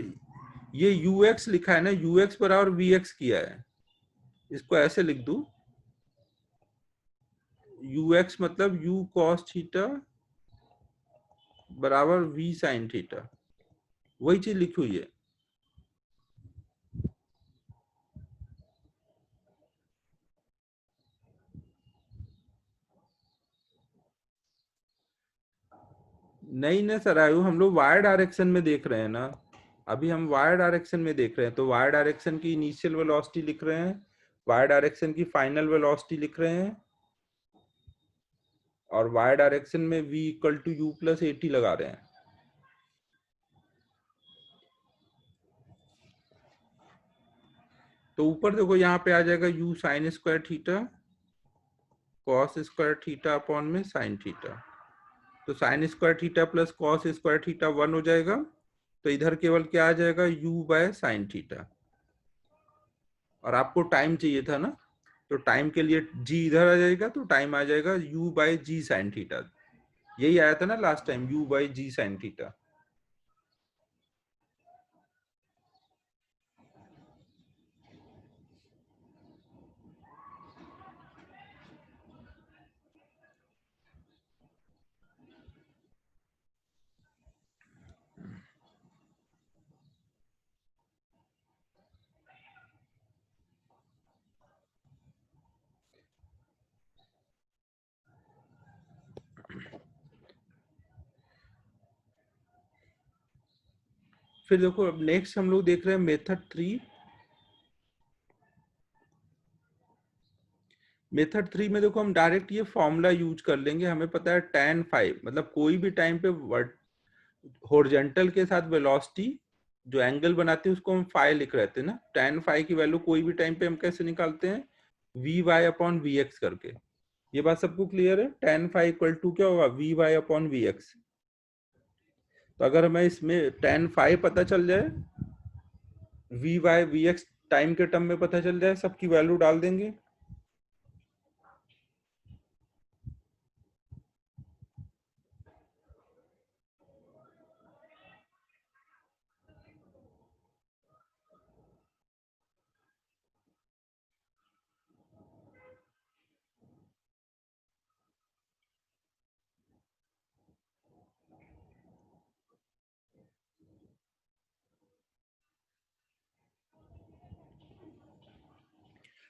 ये ux लिखा है ना, ux बराबर vx किया है, इसको ऐसे लिख दूं, ux मतलब u cos थीटा बराबर v साइन थीटा, वही चीज लिखी हुई है। नहीं ना सर आयु, हम लोग वाई डायरेक्शन में देख रहे हैं ना, अभी हम वाई डायरेक्शन में देख रहे हैं, तो वाई डायरेक्शन की इनिशियल वेलोसिटी लिख रहे हैं, वाई डायरेक्शन की फाइनल वेलोसिटी लिख रहे हैं, और वाई डायरेक्शन में v equal to u plus a t लगा रहे हैं। तो ऊपर देखो यहाँ पे आ जाएगा u sine square theta cos square theta upon में साइन थीटा, तो sign square theta plus cos square theta 1 हो जाएगा, तो इधर केवल क्या आ जाएगा u बाय साइन थीटा। और आपको टाइम चाहिए था ना, तो टाइम के लिए g इधर आ जाएगा, तो टाइम आ जाएगा u बाय जी साइन थीटा, यही आया था ना लास्ट टाइम, u बाय जी साइन थीटा। फिर देखो अब नेक्स्ट हम लोग देख रहे हैं मेथड 3। मेथड 3 में देखो हम डायरेक्ट ये फॉर्मूला यूज कर लेंगे, हमें पता है tan फाइव मतलब कोई भी टाइम पे हॉरिजॉन्टल के साथ वेलोसिटी जो एंगल बनाते हैं उसको हम फाई लिख रहे थे ना, tan फाई की वैल्यू कोई भी टाइम पे हम कैसे निकालते हैं, v y upon v x करके। ये बात सबको क्लियर है, tan फाई इक्वल टू क्या होगा, v y upon v x. तो अगर हमें इसमें tan फाई पता चल जाए, v y v x time के टर्म में पता चल जाए, सबकी वैल्यू डाल देंगे।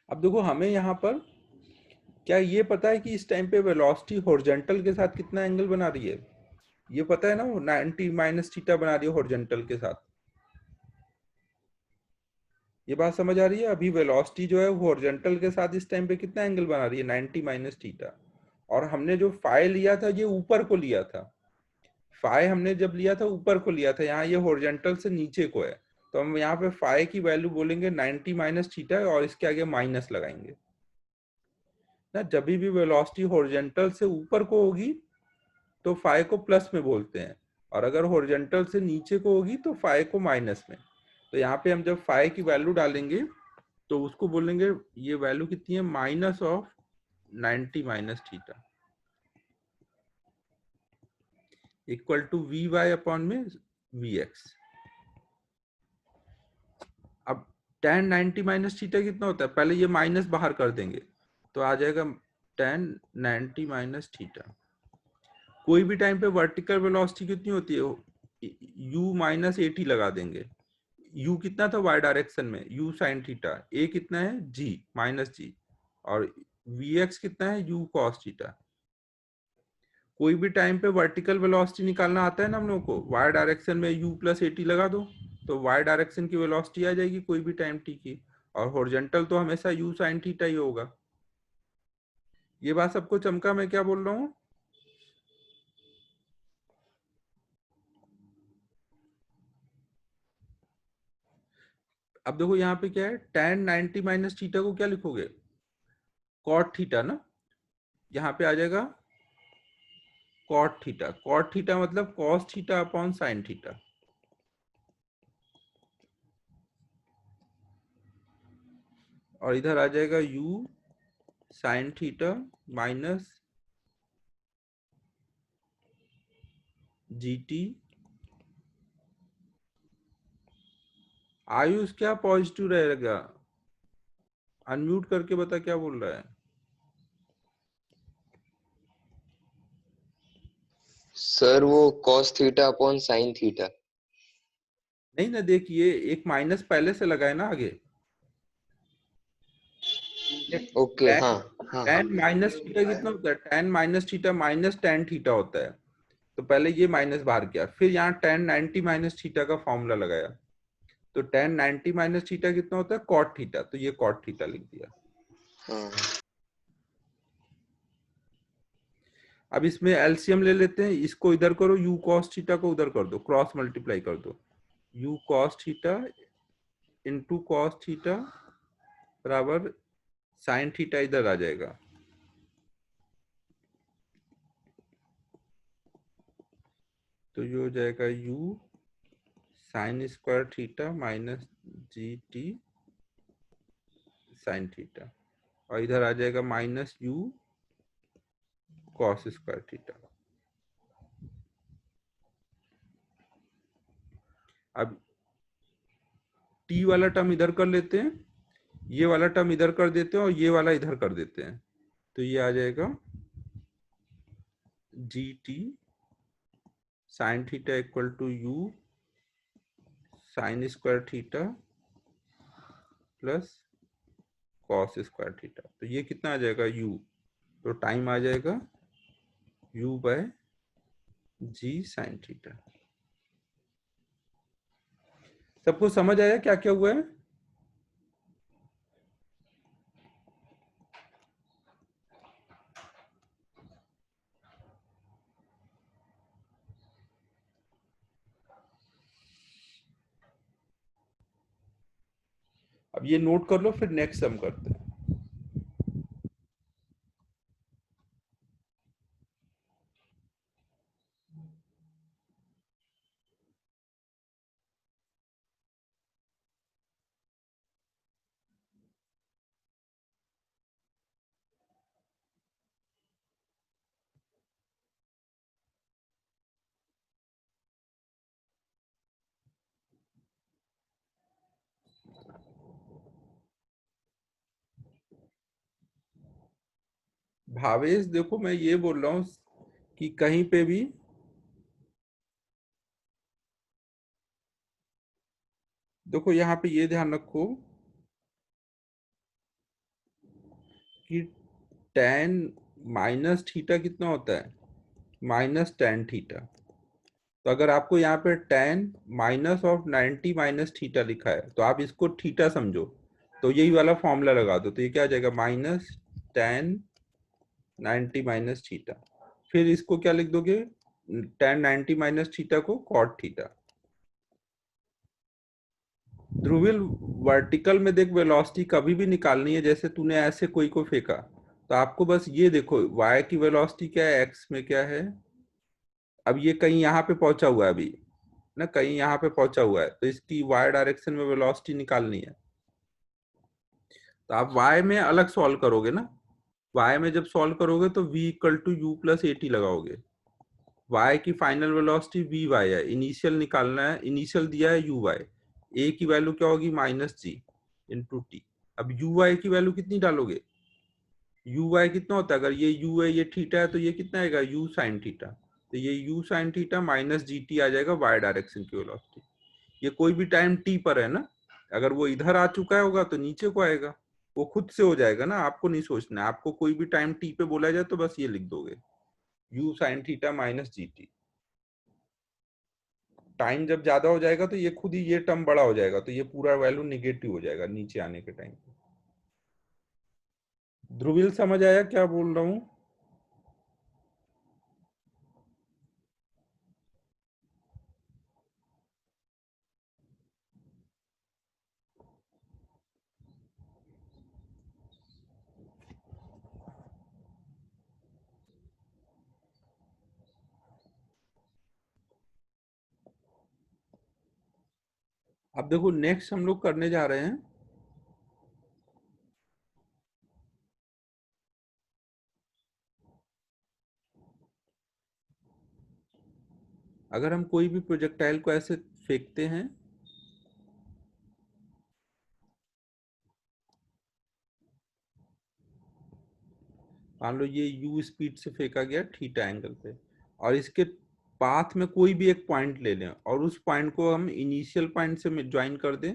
अब देखो हमें यहाँ पर क्या ये पता है कि इस टाइम पे वेलोसिटी हॉरिजॉन्टल के साथ कितना एंगल बना रही है, ये पता है ना, वो 90 माइनस थीटा बना रही है हॉरिजॉन्टल के साथ। ये बात समझ आ रही है, अभी वेलोसिटी जो है वो हॉरिजॉन्टल के साथ इस टाइम पे कितना एंगल बना रही है, 90 माइनस थीटा। और हमने जो फाई लिया था ये ऊपर को लिया था, फाई हमने जब लिया था ऊपर को लिया था, यहाँ ये हॉरिजॉन्टल से नीचे को है, तो हम यहाँ पे फाई की वैल्यू बोलेंगे 90 माइनस थीटा और इसके आगे माइनस लगाएंगे ना। जब भी वेलोसिटी हॉरिजॉन्टल से ऊपर को होगी तो फाई को प्लस में बोलते हैं, और अगर हॉरिजॉन्टल से नीचे को होगी तो फाई को माइनस में। तो यहाँ पे हम जब फाई की वैल्यू डालेंगे तो उसको बोलेंगे, ये वैल्यू कितनी है, minus of 90 minus theta equal to v y upon में वी एक्स। अब tan 90 माइनस थीटा कितना होता है, पहले ये माइनस बाहर कर देंगे तो आ जाएगा tan 90 माइनस थीटा। कोई भी टाइम पे वर्टिकल वेलोसिटी कितनी होती है, u माइनस 80 लगा देंगे। u कितना था y डायरेक्शन में, u साइन थीटा, a कितना है g माइनस जी, और vx कितना है u कॉस थीटा। कोई भी टाइम पे वर्टिकल वेलोसिटी निकालना आता है ना हम लोगों को, y डायरेक्शन में u प्लस 80 लगा दो तो y डायरेक्शन की वेलोसिटी आ जाएगी कोई भी टाइम t की, और हॉरिजॉन्टल तो हमेशा u साइन थीटा ही होगा। ये बात सबको चमका मैं क्या बोल रहा हूँ? अब देखो यहाँ पे क्या है, tan 90 माइनस थीटा को क्या लिखोगे, कॉट थीटा ना, यहाँ पे आ जाएगा कॉट थीटा। कॉट थीटा मतलब cos theta upon sine theta. और इधर आ जाएगा u sign theta minus GT. Ayush क्या पॉजिटिव रहेगा, अनम्यूट करके बता क्या बोल रहा है। सर वो cos theta upon sine theta. नहीं ना, देखिए एक माइनस पहले से लगा है ना आगे, ओके, हाँ हाँ हाँ। tan माइनस थीटा कितना होता है, tan minus theta minus tan theta होता है। तो पहले ये माइनस बाहर किया, फिर यहाँ tan 90 माइनस थीटा का फॉर्मूला लगाया, तो tan 90 माइनस थीटा कितना होता है, cot थीटा, तो ये cot थीटा लिख दिया। हाँ अब इसमें एलसीएम ले लेते हैं, इसको इधर करो, u cos थीटा को उधर कर दो, क्रॉस मल्टीप्लाई कर दो, u cos theta into cos theta बराबर साइन थीटा इधर आ जाएगा। तो ये हो जाएगा u sine square theta minus g t sine theta, और इधर आ जाएगा minus u cos square theta. अब t वाला टर्म इधर कर लेते हैं, ये वाला टर्म इधर कर देते हैं, और ये वाला इधर कर देते हैं, तो ये आ जाएगा g t sine theta equal to u sine square theta plus cos square theta. तो ये कितना आ जाएगा u, तो टाइम आ जाएगा u बाय जी साइन थीटा। सबको समझ आया क्या क्या हुआ है? अब ये नोट कर लो, फिर नेक्स्ट सम करते हैं। भावेश देखो, मैं ये बोल रहा हूं कि कहीं पे भी देखो, यहाँ पे ये ध्यान रखो कि tan माइनस थीटा कितना होता है, माइनस tan थीटा। तो अगर आपको यहाँ पे tan minus of 90 minus theta लिखा है, तो आप इसको थीटा समझो, तो यही वाला फॉर्मूला लगा दो, तो ये क्या आ जाएगा, माइनस tan 90 माइनस थीटा। फिर इसको क्या लिख दोगे, tan 90 माइनस थीटा को cot थीटा। ध्रुवीय वर्टिकल में देख, वेलोसिटी कभी भी निकालनी है, जैसे तूने ऐसे कोई को फेंका, तो आपको बस ये देखो y की वेलोसिटी क्या है, x में क्या है। अब ये कहीं यहाँ पे पहुंचा हुआ है अभी ना, कहीं यहाँ पे पहुंचा हुआ है, तो इसकी y डायरेक्शन में वेलोसिटी निकालनी है। तो आप y में अलग सॉल्व करोगे ना, y में जब सॉल्व करोगे तो v equal to u plus a t लगाओगे। y की फाइनल वेलोसिटी वी वाई है, इनिशियल निकालना है, इनिशियल दिया है यू वाई, a की वैल्यू क्या होगी, माइनस जी, इंटू टी। अब यू वाई की वैल्यू कितनी डालोगे, यू वाई कितना होता है, अगर ये यू है ये थीटा है तो ये कितना आएगा यू साइन थीटा, तो ये u sine theta minus g t आ जाएगा वाई डायरेक्शन की वेलोसिटी। ये कोई भी टाइम टी पर है ना, अगर वो इधर आ चुका होगा तो नीचे को आएगा, वो खुद से हो जाएगा ना, आपको नहीं सोचना है। आपको कोई भी टाइम टी पे बोला जाए तो बस ये लिख दोगे you sine theta minus g T. Time जब ज्यादा हो जाएगा तो ये खुद ही ये टर्म बड़ा हो जाएगा, तो ये पूरा वैल्यू निगेटिव हो जाएगा नीचे आने के टाइम। ध्रुवील समझ आया क्या बोल रहा हूं? अब देखो नेक्स्ट हम लोग करने जा रहे हैं, अगर हम कोई भी प्रोजेक्टाइल को ऐसे फेंकते हैं, मान लो ये u स्पीड से फेंका गया थीटा एंगल पे, और इसके पाथ में कोई भी एक पॉइंट ले लें और उस पॉइंट को हम इनिशियल पॉइंट से ज्वाइन कर दें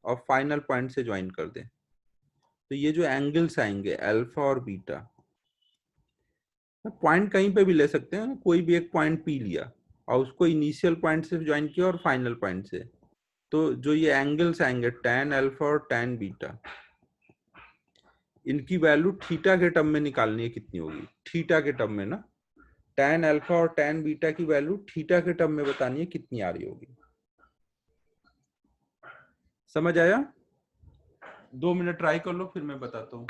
और फाइनल पॉइंट से ज्वाइन कर दें, तो ये जो एंगल्स आएंगे अल्फा और बीटा, पॉइंट कहीं पे भी ले सकते हैं, कोई भी एक पॉइंट पी लिया और उसको इनिशियल पॉइंट से ज्वाइन किया और फाइनल पॉइंट से, तो जो ये एंगल्स आएंगे tan अल्फा और tan बीटा, इनकी वैल्यू थीटा के टर्म में निकालनी है, कितनी होगी थीटा के टर्म में ना, tan अल्फा और tan बीटा की वैल्यू थीटा के टर्म में बतानी है कितनी आ रही होगी। समझ आया? 2 मिनट ट्राई कर लो फिर मैं बताता हूँ।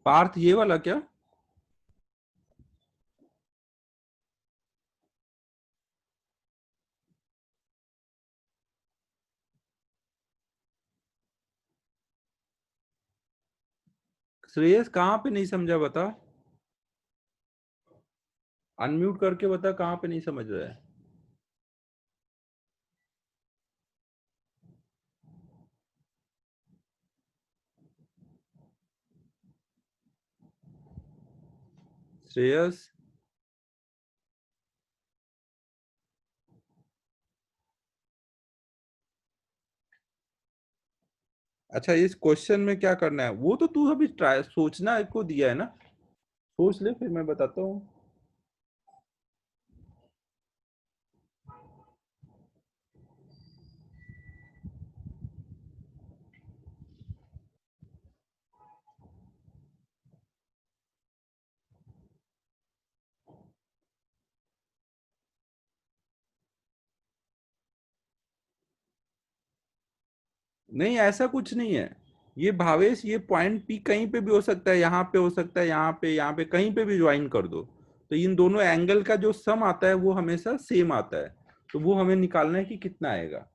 पार्थ ये वाला क्या? श्रेयस कहाँ पे नहीं समझा बता, अनम्यूट करके बता कहाँ पे नहीं समझ रहा है। श्रेयस अच्छा, इस क्वेश्चन में क्या करना है वो तो तू अभी ट्राई सोचना को दिया है ना, सोच ले फिर मैं बताता हूँ। नहीं, ऐसा कुछ नहीं है। ये भावेश, ये पॉइंट पी कहीं पे भी हो सकता है, यहाँ पे हो सकता है, यहाँ पे कहीं पे भी ज्वाइन कर दो। तो इन दोनों एंगल का जो सम आता है वो हमेशा सेम आता है। तो वो हमें निकालना है कि कितना आएगा।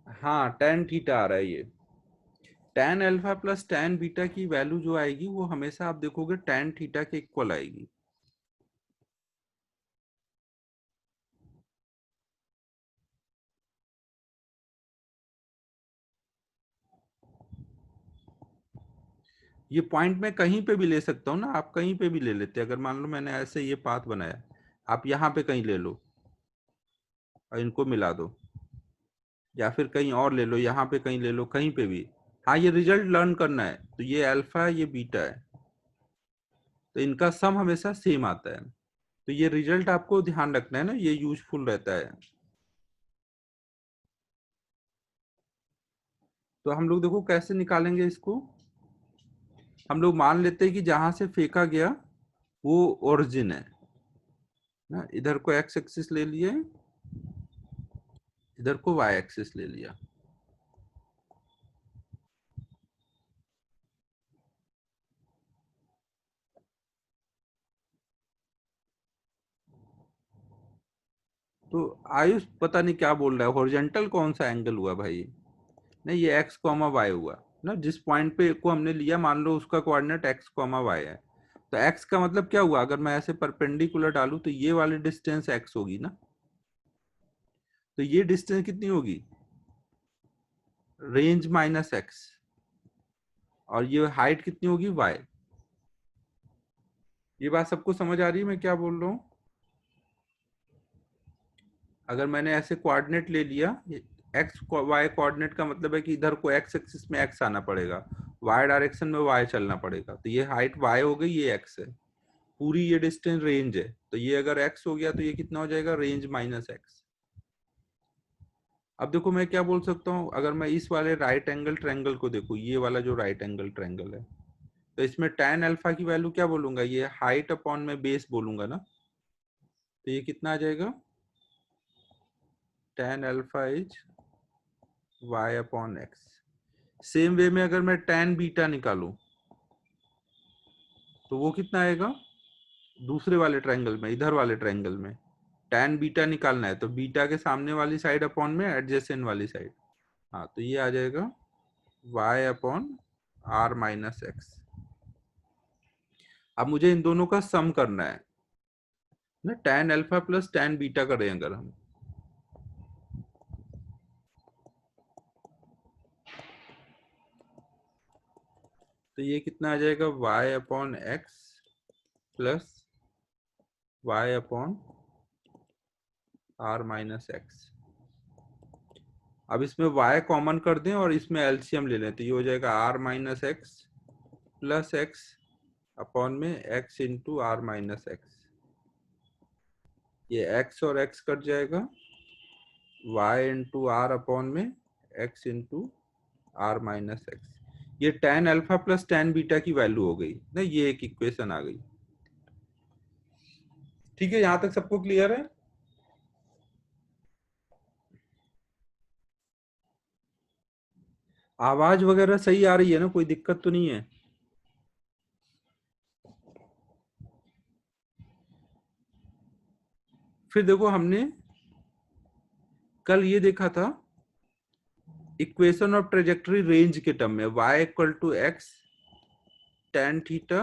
हाँ, tan थीटा आ रहा है ये। tan alpha plus tan beta की वैल्यू जो आएगी वो हमेशा आप देखोगे tan थीटा के इक्वल आएगी। ये पॉइंट मैं कहीं पे भी ले सकता हूँ ना, आप कहीं पे भी ले लेते। अगर मान लो मैंने ऐसे ये पाथ बनाया, आप यहाँ पे कहीं ले लो और इनको मिला दो, या फिर कहीं और ले लो, यहाँ पे कहीं ले लो, कहीं पे भी। हाँ, ये रिजल्ट लर्न करना है। तो ये अल्फा है, ये बीटा है, तो इनका सम हमेशा सेम आता है। तो ये रिजल्ट आपको ध्यान रखना है ना, ये यूजफुल रहता है। तो हम लोग देखो कैसे निकालेंगे इसको। हम लोग मान लेते हैं कि जहां से फेंका गया वो ओरिजिन है ना। इधर को एक्स एक्सिस ले लिए, इधर को वाई एक्सिस ले लिया। तो आयुष पता नहीं क्या बोल रहा है, हॉरिजॉन्टल कौन सा एंगल हुआ भाई? नहीं, ये एक्स कॉमा वाई हुआ ना। जिस पॉइंट पे को हमने लिया, मान लो उसका कोऑर्डिनेट एक्स कॉमा वाई है, तो एक्स का मतलब क्या हुआ? अगर मैं ऐसे परपेंडिकुलर डालूं तो ये वाली डिस्टेंस एक्स होगी ना। तो ये डिस्टेंस कितनी होगी? Range minus x. और ये हाइट कितनी होगी? वाई। ये बात सबको समझ आ रही है मैं क्या बोल रहा हूँ? अगर मैंने ऐसे कोऑर्डिनेट ले लिया, एक्स वाई कोऑर्डिनेट का मतलब है कि इधर को एक्स एक्सिस में एक्स आना पड़ेगा, वाई डायरेक्शन में वाई चलना पड़ेगा। तो ये हाइट वाई हो गई, ये एक्स है, पूरी ये डिस्टेंस रेंज है। तो ये अगर एक्स हो गया तो ये कितना हो जाएगा? Range minus x. अब देखो मैं क्या बोल सकता हूँ, अगर मैं इस वाले राइट एंगल ट्रायंगल को देखूँ, ये वाला जो राइट एंगल ट्रायंगल है, तो इसमें tan अल्फा की वैल्यू क्या बोलूंगा? ये हाइट अपॉन में बेस बोलूंगा ना। तो ये कितना आ जाएगा? tan alpha is y upon x. Same way में अगर मैं tan बीटा निकालूं तो वो कितना आएगा? दूसरे वाले ट्रायंगल में, इधर वाले ट्रायंगल में tan बीटा निकालना है, तो बीटा के सामने वाली साइड अपॉन में एडजेसेंट वाली साइड। हाँ, तो ये आ जाएगा y upon r minus x. अब मुझे इन दोनों का सम करना है ना, tan alpha plus tan beta करें अगर हम, तो ये कितना आ जाएगा? y upon x plus y upon r minus x. अब इसमें y कॉमन कर दें और इसमें एलसीएम ले लें, तो ये हो जाएगा r minus x plus x upon में x into r minus x. ये x और x कट जाएगा, y इंटू आर अपॉन में x into r minus x. ये tan alpha plus tan beta की वैल्यू हो गई ना, ये एक इक्वेशन आ गई। ठीक है, यहां तक सबको क्लियर है? आवाज वगैरह सही आ रही है ना? कोई दिक्कत तो नहीं है? फिर देखो हमने कल ये देखा था इक्वेशन ऑफ ट्रेजेक्टरी रेंज के टर्म में, y equal to x tan theta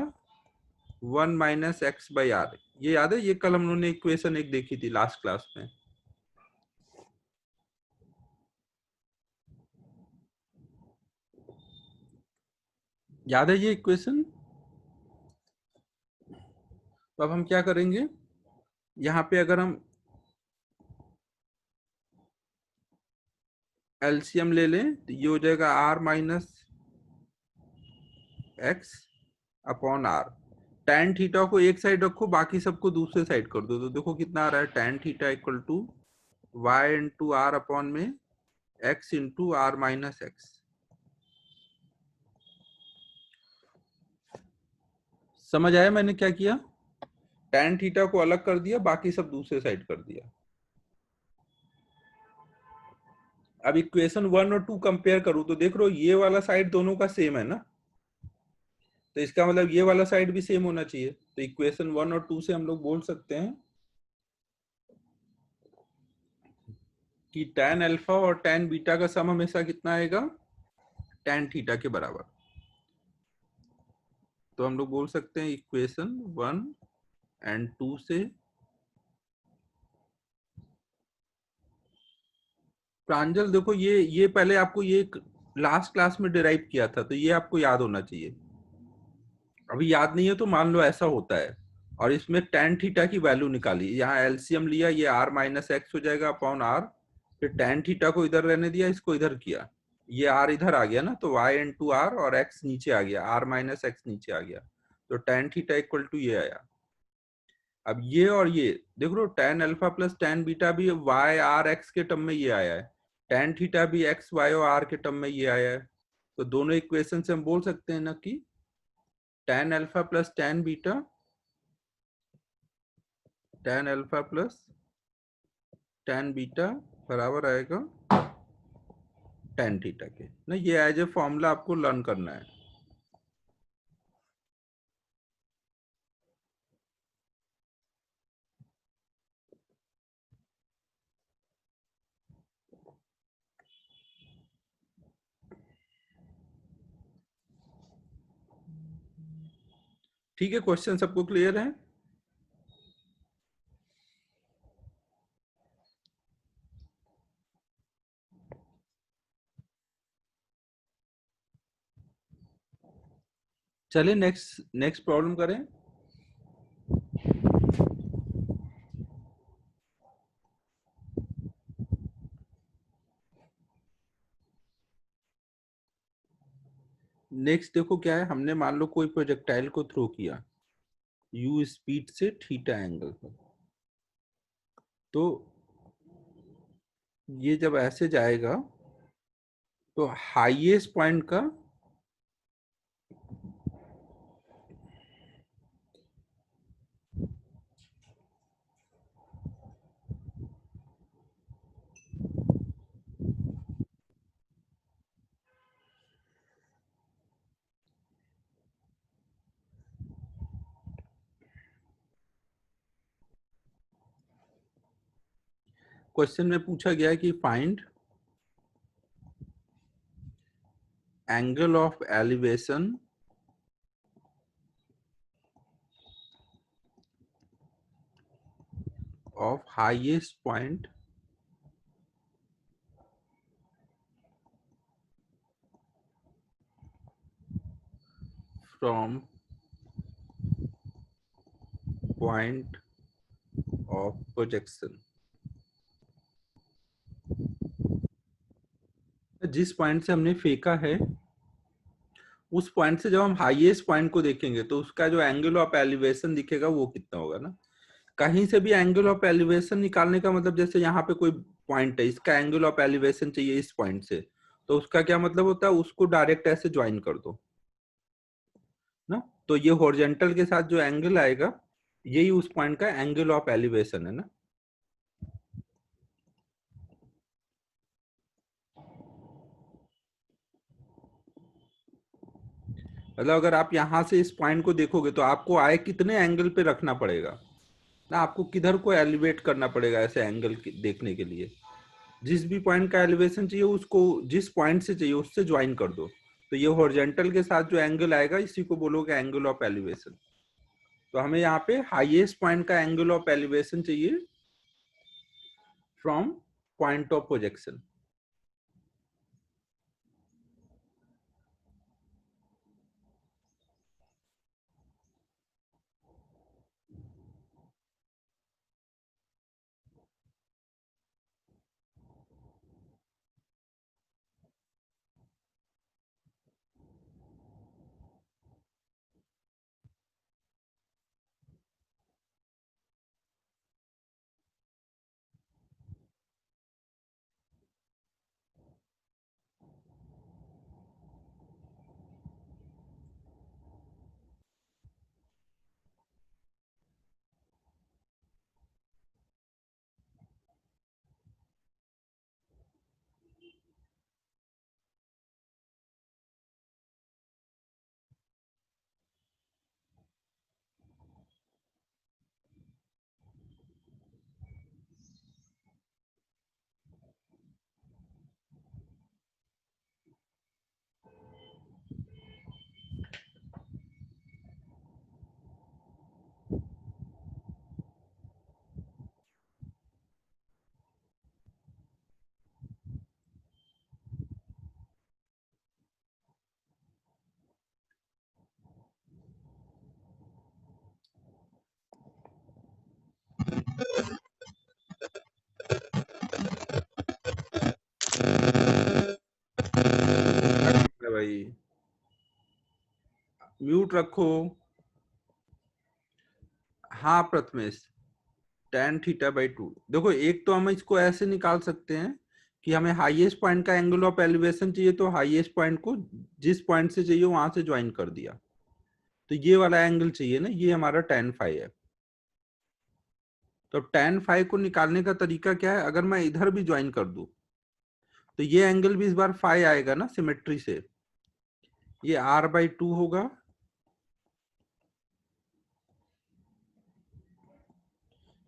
1 minus x by r. ये याद है? ये कल हम लोगों ने इक्वेशन एक देखी थी लास्ट क्लास में। याद है ये इक्वेशन? तो अब हम क्या करेंगे, यहाँ पे अगर हम एलसीएम ले लें तो ये हो जाएगा r minus x upon r. tan theta को एक साइड रखो, बाकी सबको दूसरे साइड कर दो, तो देखो कितना आ रहा है, tan theta equal to y into r upon में x into r minus x. समझ आया मैंने क्या किया? tan थीटा को अलग कर दिया, बाकी सब दूसरे साइड कर दिया। अब इक्वेशन 1 और 2 कंपेयर करूं तो देख लो ये वाला साइड दोनों का सेम है ना, तो इसका मतलब ये वाला साइड भी सेम होना चाहिए। तो इक्वेशन 1 और 2 से हम लोग बोल सकते हैं कि tan अल्फा और tan बीटा का सम हमेशा कितना आएगा, tan थीटा के बराबर। तो हम लोग बोल सकते हैं इक्वेशन 1 एंड 2 से प्रांजल देखो ये पहले आपको ये लास्ट क्लास में डिराइव किया था, तो ये आपको याद होना चाहिए। अभी याद नहीं है तो मान लो ऐसा होता है, और इसमें tan थीटा की वैल्यू निकाली, यहाँ एलसीएम लिया, ये r माइनस एक्स हो जाएगा अपॉन r, फिर tan थीटा को इधर रहने दिया, इसको इधर किया, ये r इधर आ गया ना, तो y इंटू आर और x नीचे आ गया, r माइनस एक्स नीचे आ गया, तो tan थीटा इक्वल टू ये आया। अब ये और ये देख लो, tan alpha plus tan beta भी y r x के टर्म में ये आया है, tan थीटा भी x y और r के टर्म में ये आया है। तो दोनों इक्वेशन से हम बोल सकते हैं ना कि tan alpha plus tan beta, tan alpha plus tan beta बराबर आएगा tan थीटा के ना। ये एज ए फॉर्मूला आपको लर्न करना है। ठीक है, क्वेश्चन सबको क्लियर है? चलिए नेक्स्ट प्रॉब्लम करें। नेक्स्ट देखो क्या है, हमने मान लो कोई प्रोजेक्टाइल को थ्रो किया u स्पीड से थीटा एंगल पर, तो ये जब ऐसे जाएगा तो हाईएस्ट पॉइंट का क्वेश्चन में पूछा गया है कि find angle of elevation of highest point from point of projection. जिस पॉइंट से हमने फेंका है उस पॉइंट से जब हम हाईएस्ट पॉइंट को देखेंगे तो उसका जो एंगल ऑफ एलिवेशन दिखेगा वो कितना होगा ना। कहीं से भी एंगल ऑफ एलिवेशन निकालने का मतलब, जैसे यहाँ पे कोई पॉइंट है, इसका एंगल ऑफ एलिवेशन चाहिए इस पॉइंट से, तो उसका क्या मतलब होता है, उसको डायरेक्ट ऐसे ज्वाइन कर दो ना। तो ये हॉरिजॉन्टल के साथ जो एंगल आएगा यही उस पॉइंट का एंगल ऑफ एलिवेशन है ना। मतलब अगर आप यहाँ से इस पॉइंट को देखोगे तो आपको आए कितने एंगल पे रखना पड़ेगा ना, आपको किधर को एलिवेट करना पड़ेगा ऐसे एंगल देखने के लिए। जिस भी पॉइंट का एलिवेशन चाहिए उसको जिस पॉइंट से चाहिए उससे ज्वाइन कर दो, तो ये हॉरिजॉन्टल के साथ जो एंगल आएगा इसी को बोलोगे एंगल ऑफ एलिवेशन। तो हमें यहाँ पे हाईएस्ट पॉइंट का एंगल ऑफ एलिवेशन चाहिए from point of projection. Mute रखो। हाँ प्रथमेश, tan थीटा बाई 2। देखो एक तो हम इसको ऐसे निकाल सकते हैं कि हमें हाईएस्ट पॉइंट का एंगल ऑफ एलिवेशन चाहिए, तो हाईएस्ट पॉइंट को जिस पॉइंट से चाहिए वहां से ज्वाइन कर दिया, तो ये वाला एंगल चाहिए ना, ये हमारा tan फाई है। तो tan फाई को निकालने का तरीका क्या है, अगर मैं इधर भी ज्वाइन कर दूं तो ये एंगल भी इस बार फाई आएगा ना सिमेट्री से, ये r/2 होगा।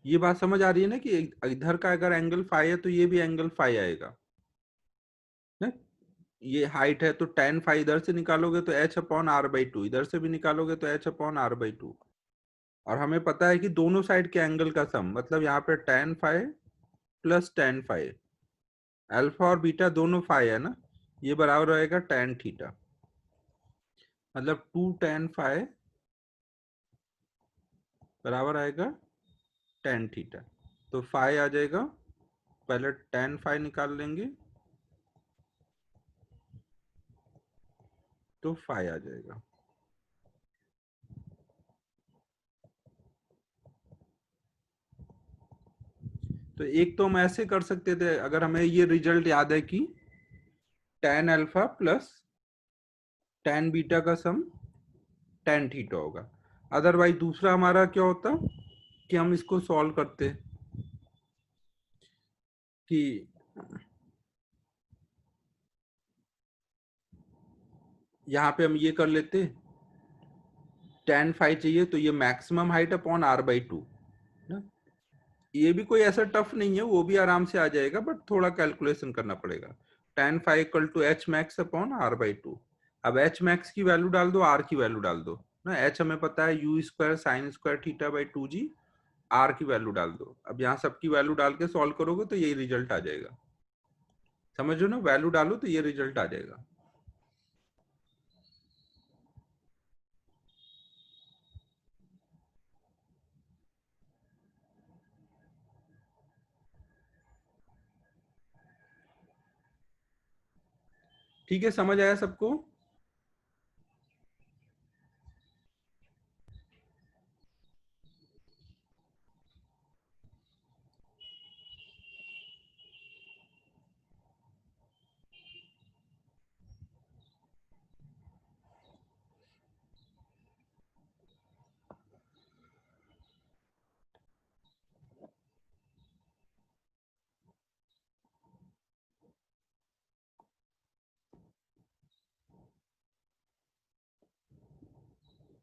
ये बात समझ आ रही है ना कि इधर का अगर एंगल फाई है तो ये भी एंगल फाई आएगा ना। ये हाइट है तो tan फाई इधर से निकालोगे तो h/r/2, इधर से भी निकालोगे तो h/r/2। और हमें पता है कि दोनों साइड के एंगल का सम, मतलब यहाँ पे tan phi plus tan phi, alpha और बीटा दोनों फाई है ना, ये बराबर रहेगा tan थीटा, मतलब 2 tan फाई बराबर आएगा tan थीटा। तो फाई आ जाएगा, पहले tan फाई निकाल लेंगे तो फाई आ जाएगा। तो एक तो हम ऐसे कर सकते थे, अगर हमें ये रिजल्ट याद है कि tan alpha plus tan beta का सम tan थीटा होगा। अदरवाइज दूसरा हमारा क्या होता कि हम इसको सॉल्व करते कि यहाँ पे हम ये कर लेते, tan फाई चाहिए तो ये मैक्सिमम हाइट अपॉन r/2 ना। ये भी कोई ऐसा टफ नहीं है, वो भी आराम से आ जाएगा, बट थोड़ा कैलकुलेशन करना पड़ेगा। tan phi equal to H max upon r/2। अब एच मैक्स की वैल्यू डाल दो, आर की वैल्यू डाल दो ना। एच हमें पता है u square sine square theta by 2g, r की वैल्यू डाल दो। अब यहाँ सबकी वैल्यू डाल के सॉल्व करोगे तो यही रिजल्ट आ जाएगा। समझ लो ना, वैल्यू डालो तो ये रिजल्ट आ जाएगा। ठीक है, समझ आया सबको?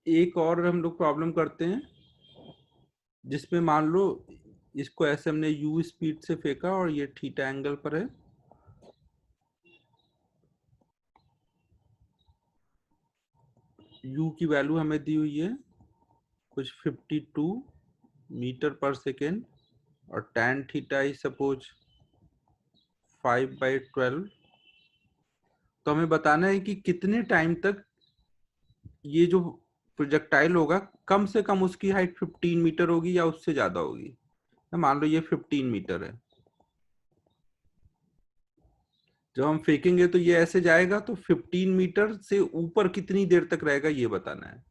एक और हम लोग प्रॉब्लम करते हैं जिसमें मान लो इसको ऐसे हमने u स्पीड से फेंका और ये थीटा एंगल पर है। u की वैल्यू हमें दी हुई है कुछ 52 मीटर पर सेकेंड, और tan थीटा इज सपोज 5/12। तो हमें बताना है कि कितने टाइम तक ये जो प्रोजेक्टाइल होगा, कम से कम उसकी हाइट 15 मीटर होगी या उससे ज्यादा होगी। तो मान लो ये 15 मीटर है, जब हम फेंकेंगे तो ये ऐसे जाएगा, तो 15 मीटर से ऊपर कितनी देर तक रहेगा ये बताना है।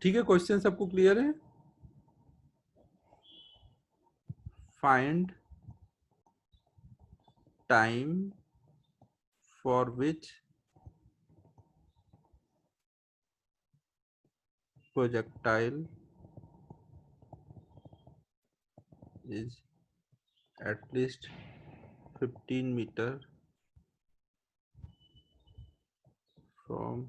ठीक है, क्वेश्चन सबको क्लियर है? Find time for which projectile is at least 15 meter from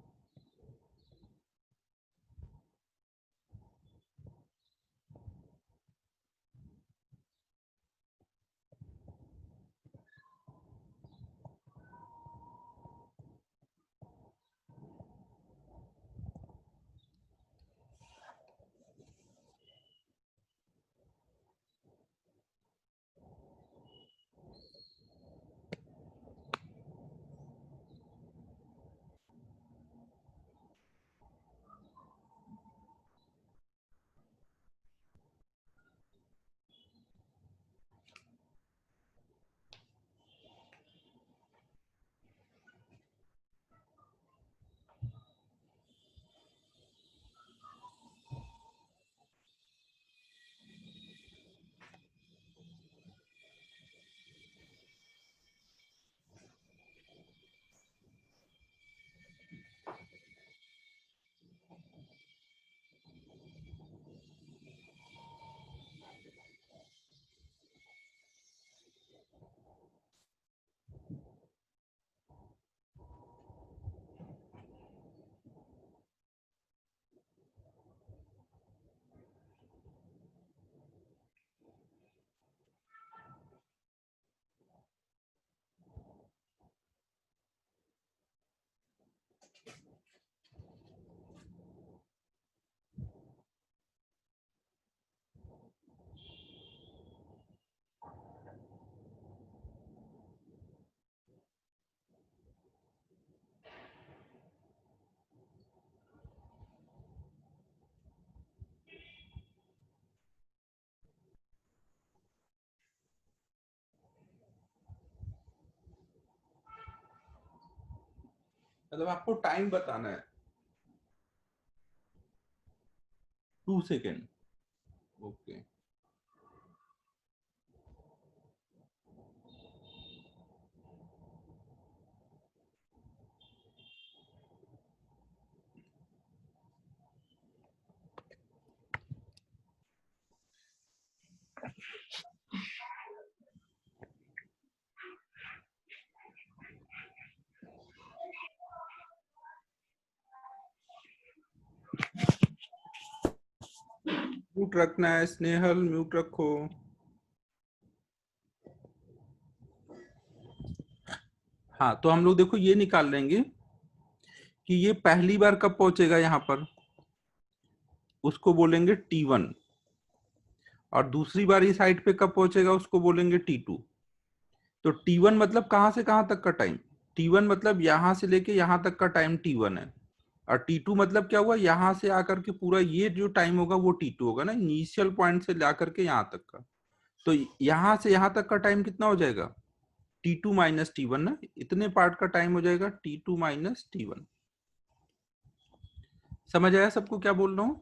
मतलब आपको टाइम बताना है 2 सेकेंड। ओके, म्यूट रखना है स्नेहल, म्यूट रखो। हाँ, तो हम लोग देखो ये निकाल लेंगे कि ये पहली बार कब पहुंचेगा यहाँ पर, उसको बोलेंगे T1, और दूसरी बार इस हाइट पे कब पहुंचेगा उसको बोलेंगे T2। तो T1 मतलब कहां से कहां तक का टाइम, T1 मतलब यहां से लेके यहां तक का टाइम T1 है, और T2 मतलब क्या हुआ, यहां से आकर के पूरा ये जो टाइम होगा वो T2 होगा ना, इनिशियल पॉइंट से लाकर के यहां तक का। तो यहां से यहां तक का टाइम कितना हो जाएगा, T2 माइनस T1 ना, इतने पार्ट का टाइम हो जाएगा T2 माइनस T1। समझ आया सबको क्या बोल रहा हूं?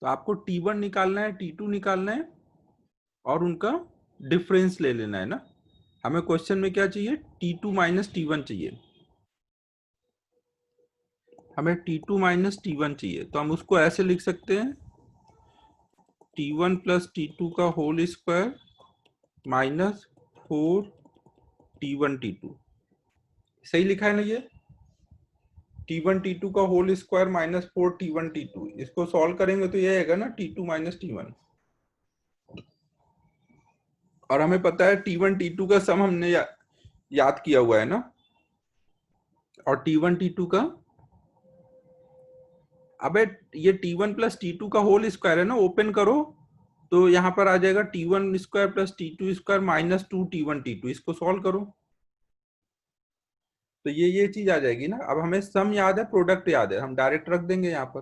तो आपको T1 निकालना है, T2 निकालना है, और उनका डिफरेंस ले लेना है ना। हमें क्वेश्चन में क्या चाहिए, T2 माइनस T1 चाहिए, हमें T2 माइनस T1 चाहिए। तो हम उसको ऐसे लिख सकते हैं, T1 प्लस T2 का whole square minus 4 T1 T2। सही लिखा है ना ये, T1 T2 का whole square minus 4 T1 T2। इसको सॉल्व करेंगे तो ये आएगा ना T2 माइनस T1। और हमें पता है T1 T2 का सम हमने याद किया हुआ है ना, और T1 T2 का, अबे ये T1 प्लस T2 का होल स्क्वायर है ना, ओपन करो तो यहाँ पर आ जाएगा T1 square plus T2 square minus 2 T1 T2। इसको सॉल्व करो तो ये चीज आ जाएगी ना। अब हमें सम याद है, प्रोडक्ट याद है, हम डायरेक्ट रख देंगे यहाँ पर।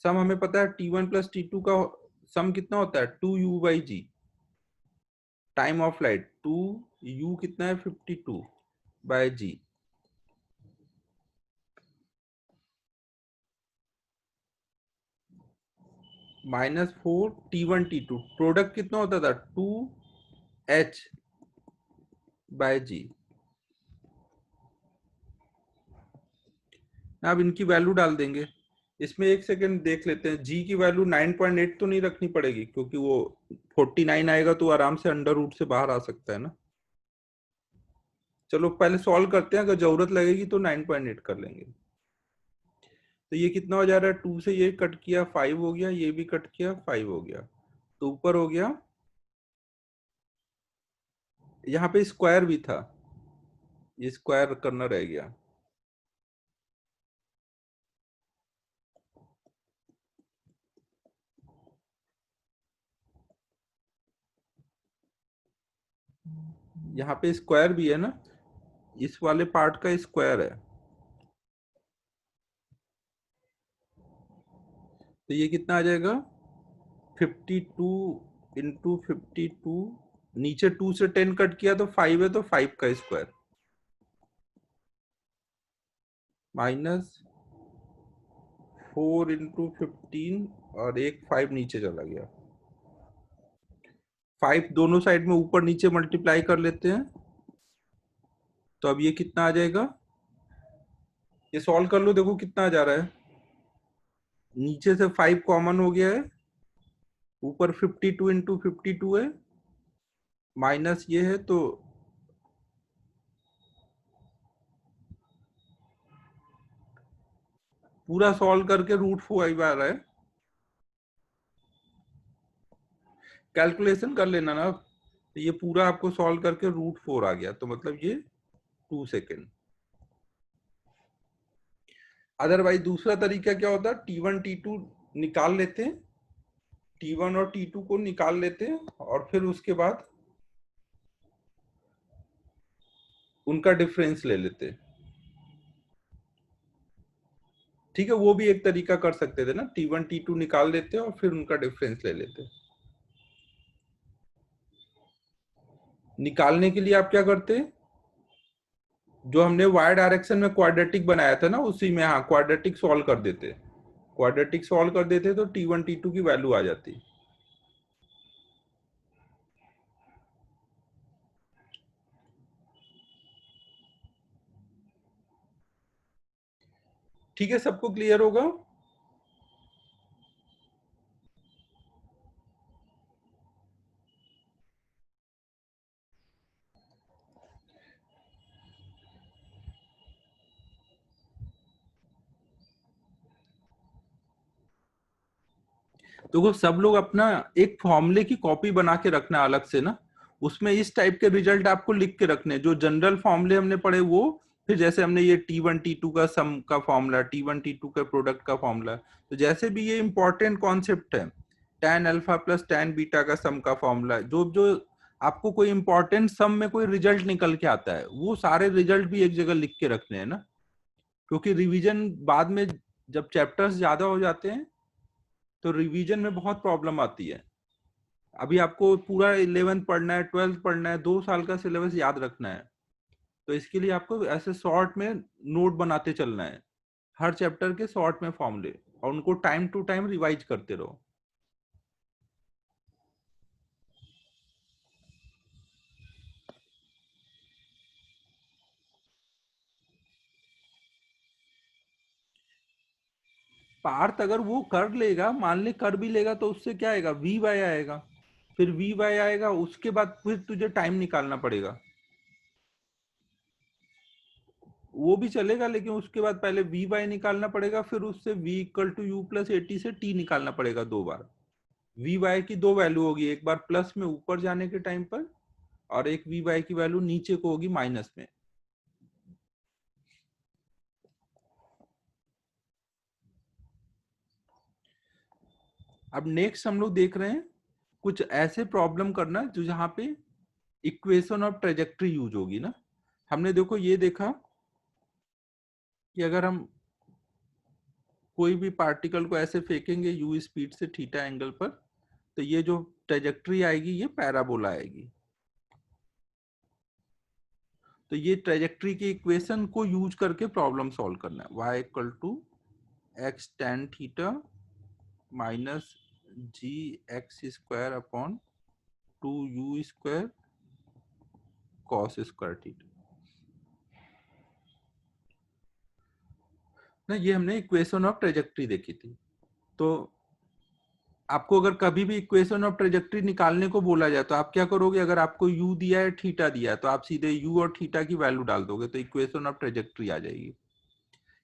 सम हमें पता है T1 प्लस T2 का सम कितना होता है, 2U/G, time of light 2U कितना है 52/G, minus 4 T1 T2। Product कितना होता था 2H/G। अब इनकी वैल्यू डाल देंगे इसमें। एक सेकंड देख लेते हैं, जी की वैल्यू 9.8 तो नहीं रखनी पड़ेगी, क्योंकि वो 49 आएगा तो आराम से अंडर रूट से बाहर आ सकता है ना। चलो पहले सॉल्व करते हैं, अगर जरूरत लगेगी तो 9.8 कर लेंगे। तो ये कितना हो जा रहा है, 2 से ये कट किया 5 हो गया, ये भी कट किया 5 हो गया, तो ऊपर हो गया, यहाँ पे स्क्वायर भी था, ये स्क्वायर करना रह गया। यहाँ पे स्क्वायर भी है ना, इस वाले पार्ट का स्क्वायर है, तो ये कितना आ जाएगा 52 इंटू 52, नीचे 2 से 10 कट किया तो 5 है, तो 5 का स्क्वायर माइनस 4 इंटू 15, और एक 5 नीचे चला गया। 5 दोनों साइड में ऊपर नीचे मल्टीप्लाई कर लेते हैं, तो अब ये कितना आ जाएगा, ये सॉल्व कर लो, देखो कितना आ जा रहा है। नीचे से 5 कॉमन हो गया है, ऊपर 52 इंटू 52 है, माइनस ये है, तो पूरा सॉल्व करके √4 आ रहा है। कैलकुलेशन कर लेना ना, तो ये पूरा आपको सॉल्व करके √4 आ गया, तो मतलब ये 2 सेकेंड। अदरवाइज दूसरा तरीका क्या होता है, T1 T2 निकाल लेते हैं, T1 और T2 को निकाल लेते हैं, और फिर उसके बाद उनका डिफरेंस ले लेते हैं। ठीक है, वो भी एक तरीका कर सकते थे ना, T1 T2 निकाल लेते हैं और फिर उनका डिफरेंस ले लेते हैं। निकालने के लिए आप क्या करते, जो हमने वाई डायरेक्शन में क्वाड्रेटिक बनाया था ना, उसी में हाँ क्वाड्रेटिक सॉल्व कर देते, क्वाड्रेटिक सॉल्व कर देते तो T1 T2 की वैल्यू आ जाती। ठीक है, सबको क्लियर होगा? तो सब लोग अपना एक फॉर्मूले की कॉपी बना के रखना अलग से ना, उसमें इस टाइप के रिजल्ट आपको लिख के रखने, जो जनरल फॉर्मूले हमने पढ़े वो, फिर जैसे हमने ये T1 T2 का सम का फॉर्मूला, T1 T2 का प्रोडक्ट का फॉर्मूला, तो जैसे भी ये इंपॉर्टेंट कॉन्सेप्ट है, tan alpha plus tan beta का सम का फॉर्मूला, जो जो आपको कोई इंपॉर्टेंट सम में कोई रिजल्ट निकल के आता है, वो सारे रिजल्ट भी एक जगह लिख के रखने हैं ना, क्योंकि रिवीजन बाद में जब चैप्टर्स ज्यादा हो जाते हैं तो रिवीजन में बहुत प्रॉब्लम आती है। अभी आपको पूरा 11th पढ़ना है, 12th पढ़ना है, 2 साल का सिलेबस याद रखना है, तो इसके लिए आपको ऐसे शॉर्ट में नोट बनाते चलना है, हर चैप्टर के शॉर्ट में फॉर्मूले, और उनको टाइम टू टाइम रिवाइज करते रहो। पार्थ अगर वो कर लेगा, मान ले कर भी लेगा, तो उससे क्या आएगा, वी वाई आएगा, फिर वी वाई आएगा, उसके बाद फिर तुझे टाइम निकालना पड़ेगा, वो भी चलेगा, लेकिन उसके बाद पहले वी वाई निकालना पड़ेगा, फिर उससे v equal to u plus 80 से t निकालना पड़ेगा 2 बार। वी वाई की 2 वैल्यू होगी, एक बार प्लस में ऊपर जाने के टाइम पर, और एक वी वाई की वैल्यू नीचे को होगी माइनस में। अब नेक्स्ट हम लोग देख रहे हैं कुछ ऐसे प्रॉब्लम करना जो जहां पे इक्वेशन ऑफ ट्रेजेक्ट्री यूज होगी ना। हमने देखो ये देखा कि अगर हम कोई भी पार्टिकल को ऐसे फेंकेंगे u स्पीड से थीटा एंगल पर, तो ये जो ट्रेजेक्ट्री आएगी ये पैराबोला आएगी। तो ये ट्रेजेक्ट्री की इक्वेशन को यूज करके प्रॉब्लम सॉल्व करना है, y equal to x tan theta minus g x square upon 2u² cos square theta ना। ये हमने इक्वेशन ऑफ ट्रेजेक्ट्री देखी थी। तो आपको अगर कभी भी इक्वेशन ऑफ ट्रेजेक्ट्री निकालने को बोला जाए तो आप क्या करोगे, अगर आपको u दिया है थीटा दिया है तो आप सीधे u और थीटा की वैल्यू डाल दोगे तो इक्वेशन ऑफ ट्रेजेक्ट्री आ जाएगी।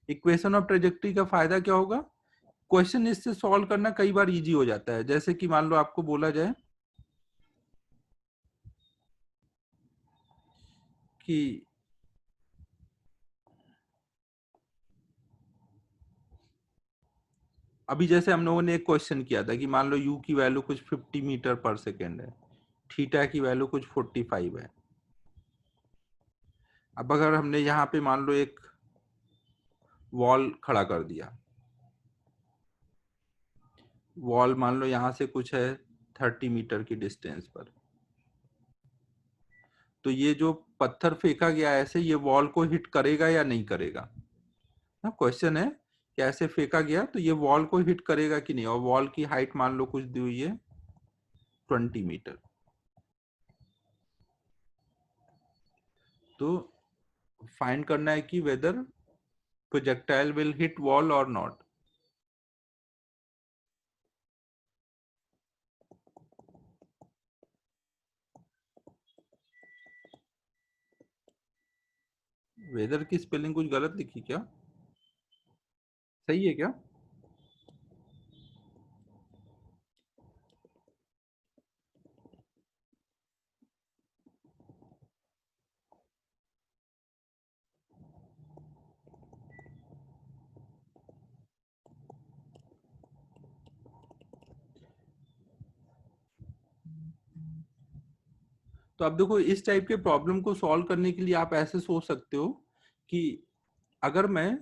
इक्वेशन ऑफ ट्रेजेक्ट्री का फायदा क्या होगा, क्वेश्चन इससे सॉल्व करना कई बार इजी हो जाता है। जैसे कि मान लो आपको बोला जाए कि अभी जैसे हम लोगों ने एक क्वेश्चन किया था कि मान लो u की वैल्यू कुछ 50 मीटर पर सेकेंड है, थीटा की वैल्यू कुछ 45 है। अब अगर हमने यहाँ पे मान लो एक वॉल खड़ा कर दिया, वॉल मान लो यहाँ से कुछ है 30 मीटर की डिस्टेंस पर, तो ये जो पत्थर फेंका गया है ऐसे, ये वॉल को हिट करेगा या नहीं करेगा ना। क्वेश्चन है कि ऐसे फेंका गया तो ये वॉल को हिट करेगा कि नहीं, और वॉल की हाइट मान लो कुछ दी हुई है 20 मीटर। तो फाइंड करना है कि whether projectile will hit wall और नॉट। वेदर की स्पेलिंग कुछ गलत लिखी क्या, सही है क्या? तो अब देखो इस टाइप के प्रॉब्लम को सॉल्व करने के लिए आप ऐसे सोच सकते हो कि अगर मैं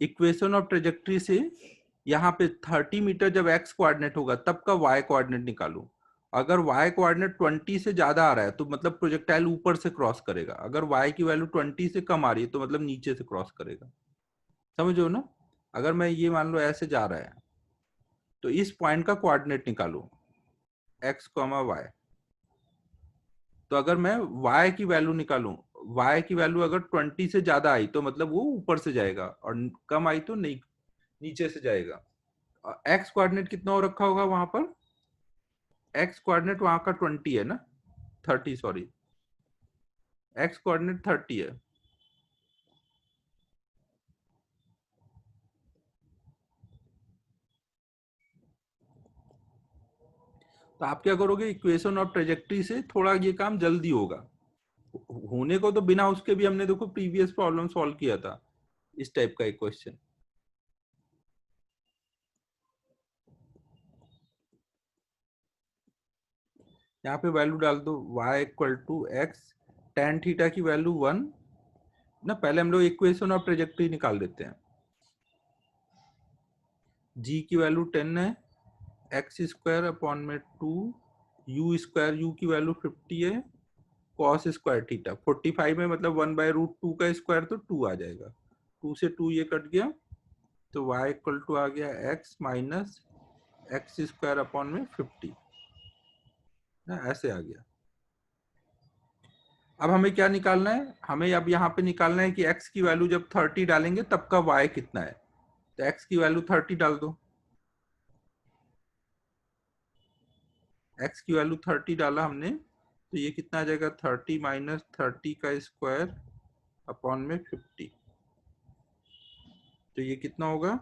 इक्वेशन ऑफ ट्रेजेक्ट्री से यहाँ पे 30 मीटर जब x कोऑर्डिनेट होगा तब का y कोऑर्डिनेट निकालूं, अगर y कोऑर्डिनेट 20 से ज्यादा आ रहा है तो मतलब प्रोजेक्टाइल ऊपर से क्रॉस करेगा, अगर y की वैल्यू 20 से कम आ रही है तो मतलब नीचे से क्रॉस करेगा। समझो ना, अगर मैं ये मान लो ऐसे जा रहा है तो इस पॉइंट का कोऑर्डिनेट निकालो x, y। तो अगर मैं y की वैल्यू निकालूं, y की वैल्यू अगर 20 से ज्यादा आई तो मतलब वो ऊपर से जाएगा, और कम आई तो नहीं, नीचे से जाएगा। x कोऑर्डिनेट कितना हो रखा होगा वहां पर, x कोऑर्डिनेट वहां का 20 है ना, 30 सॉरी, x कोऑर्डिनेट 30 है। तो आप क्या करोगे, इक्वेशन ऑफ ट्रेजेक्ट्री से थोड़ा ये काम जल्दी होगा। होने को तो बिना उसके भी हमने देखो प्रीवियस प्रॉब्लम सॉल्व किया था इस टाइप का एक क्वेश्चन। यहाँ पे वैल्यू डाल दो y equal to x, tan theta की वैल्यू 1 ना, पहले हम लोग इक्वेशन ऑफ ट्रेजेक्ट्री निकाल देते हैं। g की वैल्यू 10 है, एक्स स्क्वायर अपॉन में 2, यू स्क्वायर, यू की वैल्यू 50 है, कॉस स्क्वायर थीटा 45 है, मतलब 1/√2 का स्क्वायर तो 2 आ जाएगा, 2 से 2 ये कट गया, तो y इक्वल टू आ गया x minus x square upon में 50 ना, ऐसे आ गया। अब हमें क्या निकालना है, हमें अब यहाँ पे निकालना है कि x की वैल्यू जब 30 डालेंगे तब का y कितना है। तो x की वैल्यू 30 डाल दो, x की वैल्यू 30 डाला हमने, तो ये कितना आ जाएगा, 30 माइनस 30 का स्क्वायर अपॉन में 50, तो ये कितना होगा,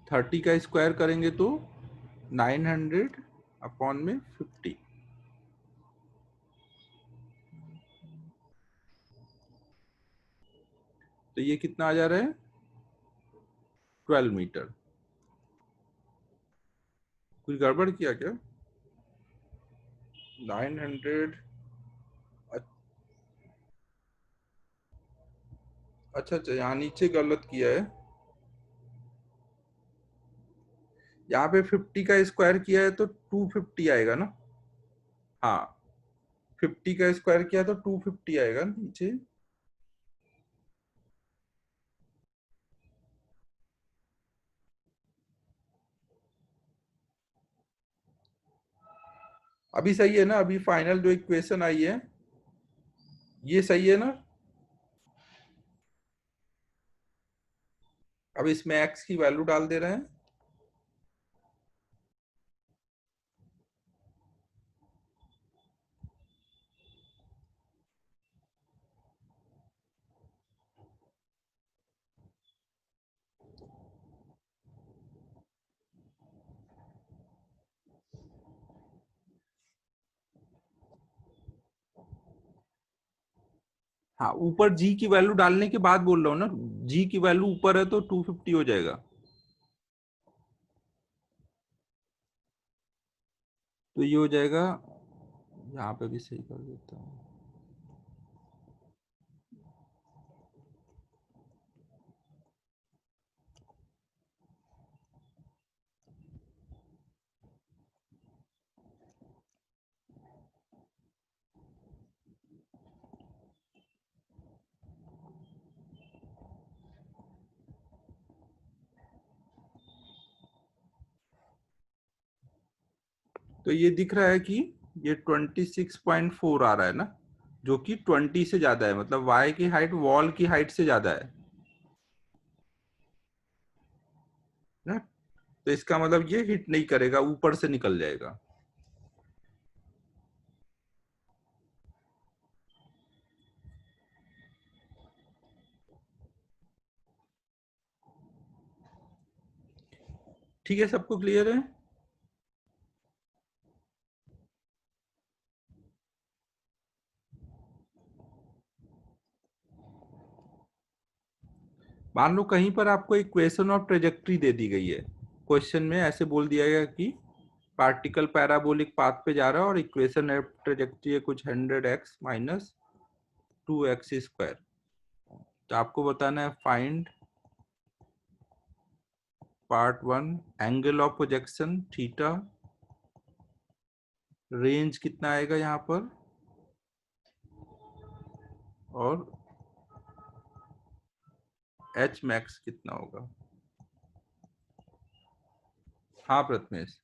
30 का स्क्वायर करेंगे तो 900 अपॉन में 50, तो ये कितना आ जा रहा है, 12 मीटर। कुछ गड़बड़ किया क्या, 900, अच्छा अच्छा यहाँ नीचे गलत किया है, यहाँ पे 50 का स्क्वायर किया है तो 250 आएगा ना, हाँ 50 का स्क्वायर किया तो 250 आएगा नीचे। अभी सही है ना, अभी फाइनल जो इक्वेशन आई है ये सही है ना। अब इसमें x की वैल्यू डाल दे रहे हैं, हाँ ऊपर g की वैल्यू डालने के बाद बोल रहा हूँ ना, g की वैल्यू ऊपर है तो 250 हो जाएगा, तो ये हो जाएगा, यहाँ पे भी सही कर देता हूँ। तो ये दिख रहा है कि ये 26.4 आ रहा है ना, जो कि 20 से ज्यादा है, मतलब y की हाइट वॉल की हाइट से ज्यादा है ना, तो इसका मतलब ये हिट नहीं करेगा, ऊपर से निकल जाएगा। ठीक है, सबको क्लियर है। मान लो कहीं पर आपको इक्वेशन ऑफ ट्रेजेक्ट्री दे दी गई है, क्वेश्चन में ऐसे बोल दिया गया कि पार्टिकल पैराबोलिक पाथ पे जा रहा है और इक्वेशन ऑफ ट्रेजेक्ट्री है कुछ 100x माइनस 2x स्क्वायर, तो आपको बताना है find part 1 angle of projection theta, range कितना आएगा यहाँ पर, और एच मैक्स कितना होगा। हाँ प्रथमेश।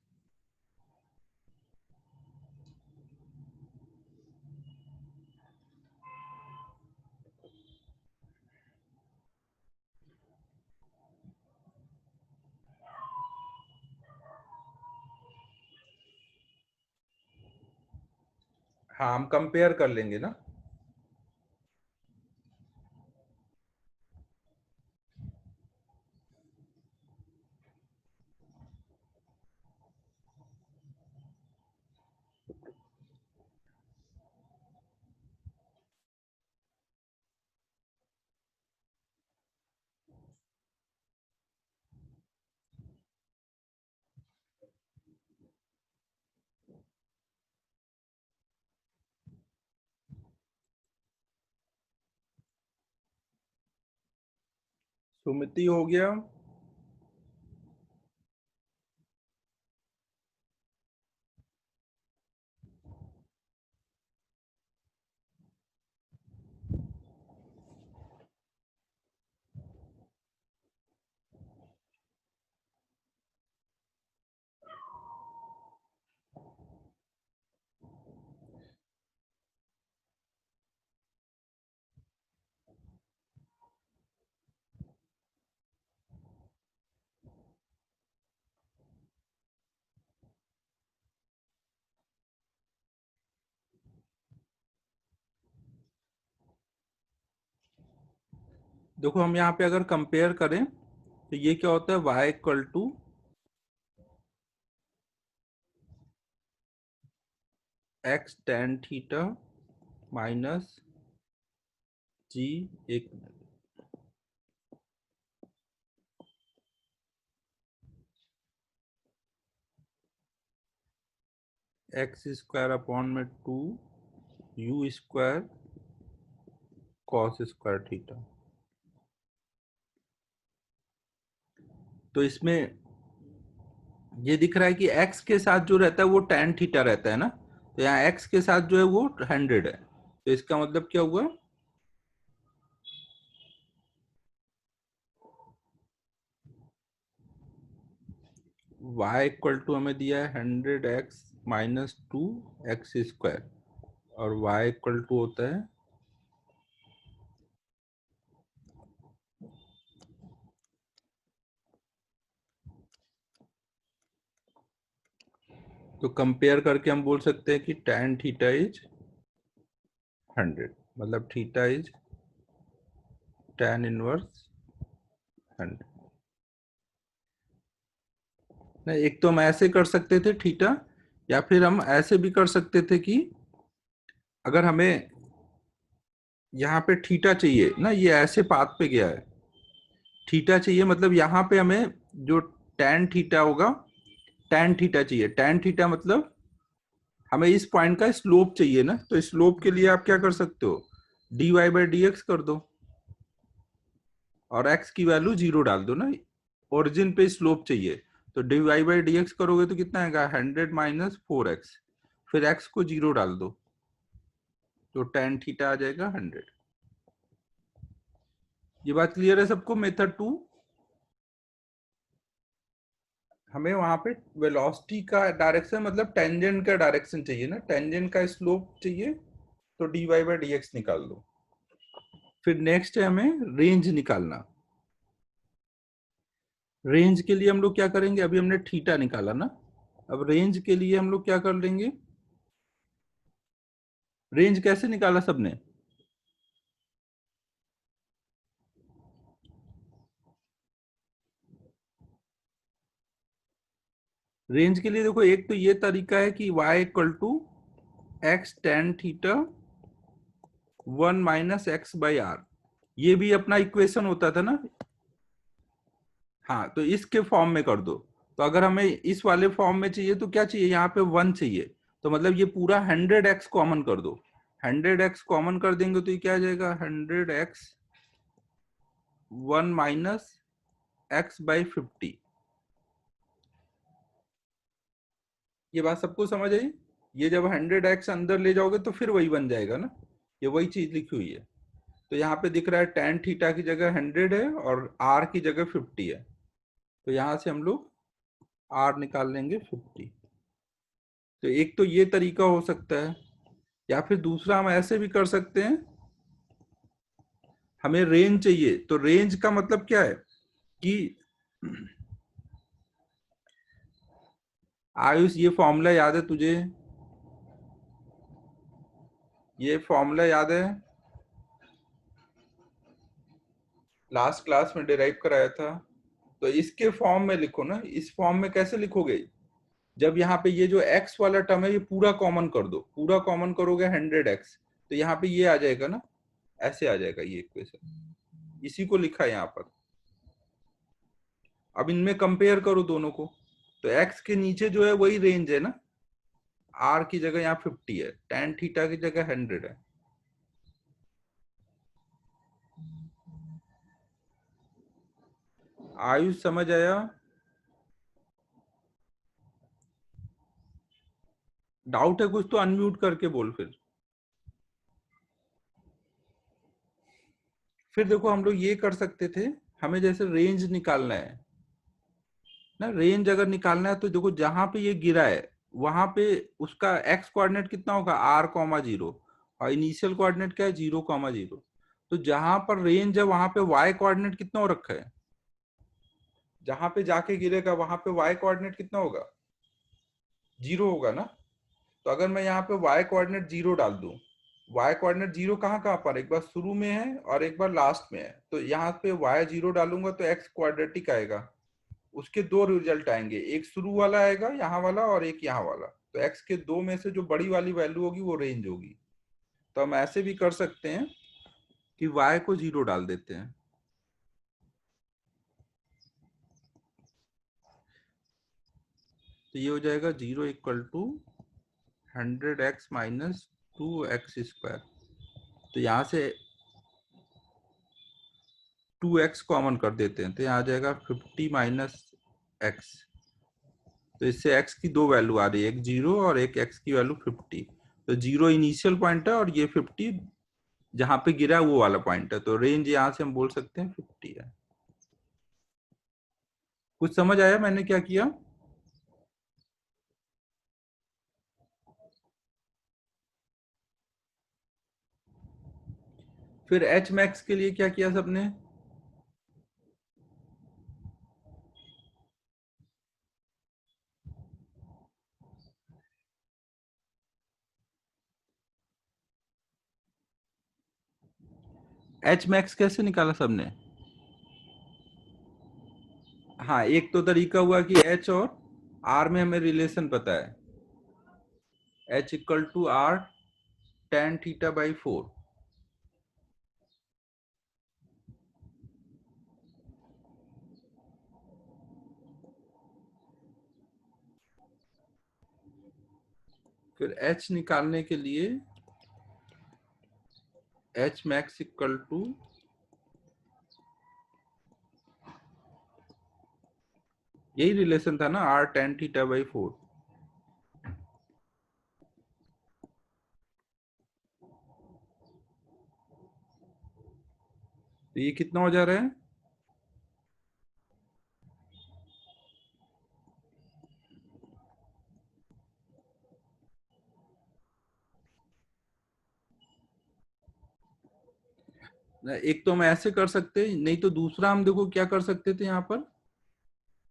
हाँ हम कंपेयर कर लेंगे ना। सुमिति हो गया। देखो हम यहाँ पे अगर कंपेयर करें तो ये क्या होता है, y equal to x tan theta minus g, एक एक्स स्क्वायर अपॉन में 2 u square cos square theta. तो इसमें ये दिख रहा है कि x के साथ जो रहता है वो tan थीटा रहता है ना, तो यहाँ x के साथ जो है वो 100 है, तो इसका मतलब क्या हुआ, y इक्वल टू हमें दिया है 100x माइनस 2 एक्स स्क्वायर, और y इक्वल टू होता है तो कंपेयर करके हम बोल सकते हैं कि tan थीटा इज 100, मतलब थीटा इज tan इनवर्स 100। नहीं, एक तो हम ऐसे कर सकते थे थीटा, या फिर हम ऐसे भी कर सकते थे कि अगर हमें यहाँ पे थीटा चाहिए ना, ये ऐसे पाथ पे गया है, थीटा चाहिए मतलब यहाँ पे हमें जो tan थीटा होगा, tan थीटा चाहिए, tan थीटा मतलब हमें इस पॉइंट का स्लोप चाहिए ना, तो स्लोप के लिए आप क्या कर सकते हो, dy बाई डी एक्स कर दो, और x की वैल्यू 0 डाल दो ना, ओरिजिन पे स्लोप चाहिए, तो dy बाई डी एक्स करोगे तो कितना आएगा 100 माइनस 4x, फिर x को 0 डाल दो तो tan थीटा आ जाएगा 100। ये बात क्लियर है सबको। मेथड 2, हमें वहां पे वेलोसिटी का डायरेक्शन मतलब टेंजेंट का डायरेक्शन चाहिए ना, टेंजेंट का स्लोप चाहिए, तो dy बाई डी एक्स निकाल दो। फिर नेक्स्ट है हमें रेंज निकालना। रेंज के लिए हम लोग क्या करेंगे, अभी हमने थीटा निकाला ना, अब रेंज के लिए हम लोग क्या कर लेंगे, रेंज कैसे निकाला सबने, रेंज के लिए देखो एक तो ये तरीका है कि y equal to x tan theta 1 minus x by r, ये भी अपना इक्वेशन होता था ना। हाँ तो इसके फॉर्म में कर दो, तो अगर हमें इस वाले फॉर्म में चाहिए तो क्या चाहिए, यहाँ पे 1 चाहिए, तो मतलब ये पूरा 100x कॉमन कर दो, 100x कॉमन कर देंगे तो ये क्या आ जाएगा 100x 1 माइनस एक्स बाई 50, ये बात सबको समझ आई? ये जब 100x अंदर ले जाओगे तो फिर वही बन जाएगा ना, ये वही चीज लिखी हुई है। तो यहाँ पे दिख रहा है tan थीटा की जगह 100 है और r की जगह 50 है, तो यहाँ से हम लोग r निकाल लेंगे 50। तो एक तो ये तरीका हो सकता है, या फिर दूसरा हम ऐसे भी कर सकते हैं, हमें रेंज चाहिए, तो रेंज का मतलब क्या है कि आयुष ये फॉर्मूला याद है तुझे? ये फॉर्मूला याद है, लास्ट क्लास में डिराइव कराया था। तो इसके फॉर्म में लिखो ना, इस फॉर्म में कैसे लिखोगे? जब यहाँ पे ये जो x वाला टर्म है ये पूरा कॉमन कर दो, पूरा कॉमन करोगे 100x, तो यहाँ पे ये आ जाएगा ना, ऐसे आ जाएगा ये इक्वेशन, इसी को लिखा है यहाँ पर। अब इनमें कंपेयर करो दोनों को, तो x के नीचे जो है वही रेंज है ना, r की जगह यहाँ 50 है, tan थीटा की जगह 100 है। आयुष समझ आया? डाउट है कुछ तो अनम्यूट करके बोल फिर देखो हम लोग ये कर सकते थे, हमें जैसे रेंज निकालना है ना, रेंज अगर निकालना है तो देखो जहां पे ये गिरा है वहां पे उसका एक्स कोऑर्डिनेट कितना होगा, r कॉमा 0, और इनिशियल कोऑर्डिनेट क्या है, 0 कॉमा 0। तो जहां पर रेंज है वहां पे y कोऑर्डिनेट कितना हो रखा है, जहां पे जाके गिरेगा वहां पे y कोऑर्डिनेट कितना होगा, 0 होगा ना। तो अगर मैं यहाँ पे y कोऑर्डिनेट 0 डाल दूं, y कोऑर्डिनेट 0 कहाँ कहाँ पर, एक बार शुरू में है और एक बार लास्ट में है, तो यहाँ पे y 0 डालूंगा तो x क्वाड्रेटिक आएगा। उसके दो रिजल्ट आएंगे, एक शुरू वाला आएगा यहाँ वाला और एक यहाँ वाला, तो x के दो में से जो बड़ी वाली वैल्यू होगी वो रेंज होगी। तो हम ऐसे भी कर सकते हैं कि y को 0 डाल देते हैं, तो ये हो जाएगा 0 equal to 100x minus 2x²। तो यहाँ से 2x कॉमन कर देते हैं, तो यहाँ आ जाएगा 50 माइनस x। तो इससे x की दो वैल्यू आ रही है, एक 0 और एक x की वैल्यू 50। तो 0 इनिशियल पॉइंट है और ये 50 जहां पे गिरा है वो वाला पॉइंट है, तो रेंज यहां से हम बोल सकते हैं 50 है। कुछ समझ आया मैंने क्या किया? फिर एच मैक्स के लिए क्या किया सबने? एच मैक्स कैसे निकाला सबने? हाँ, एक तो तरीका हुआ कि एच और आर में हमें रिलेशन पता है, H equal to r tan theta by 4। फिर एच निकालने के लिए एच मैक्स इक्वल टू यही रिलेशन था ना, आर tan थीटा बाई 4। तो ये कितना हो जा रहा है, एक तो हम ऐसे कर सकते हैं, नहीं तो दूसरा हम देखो क्या कर सकते थे यहाँ पर,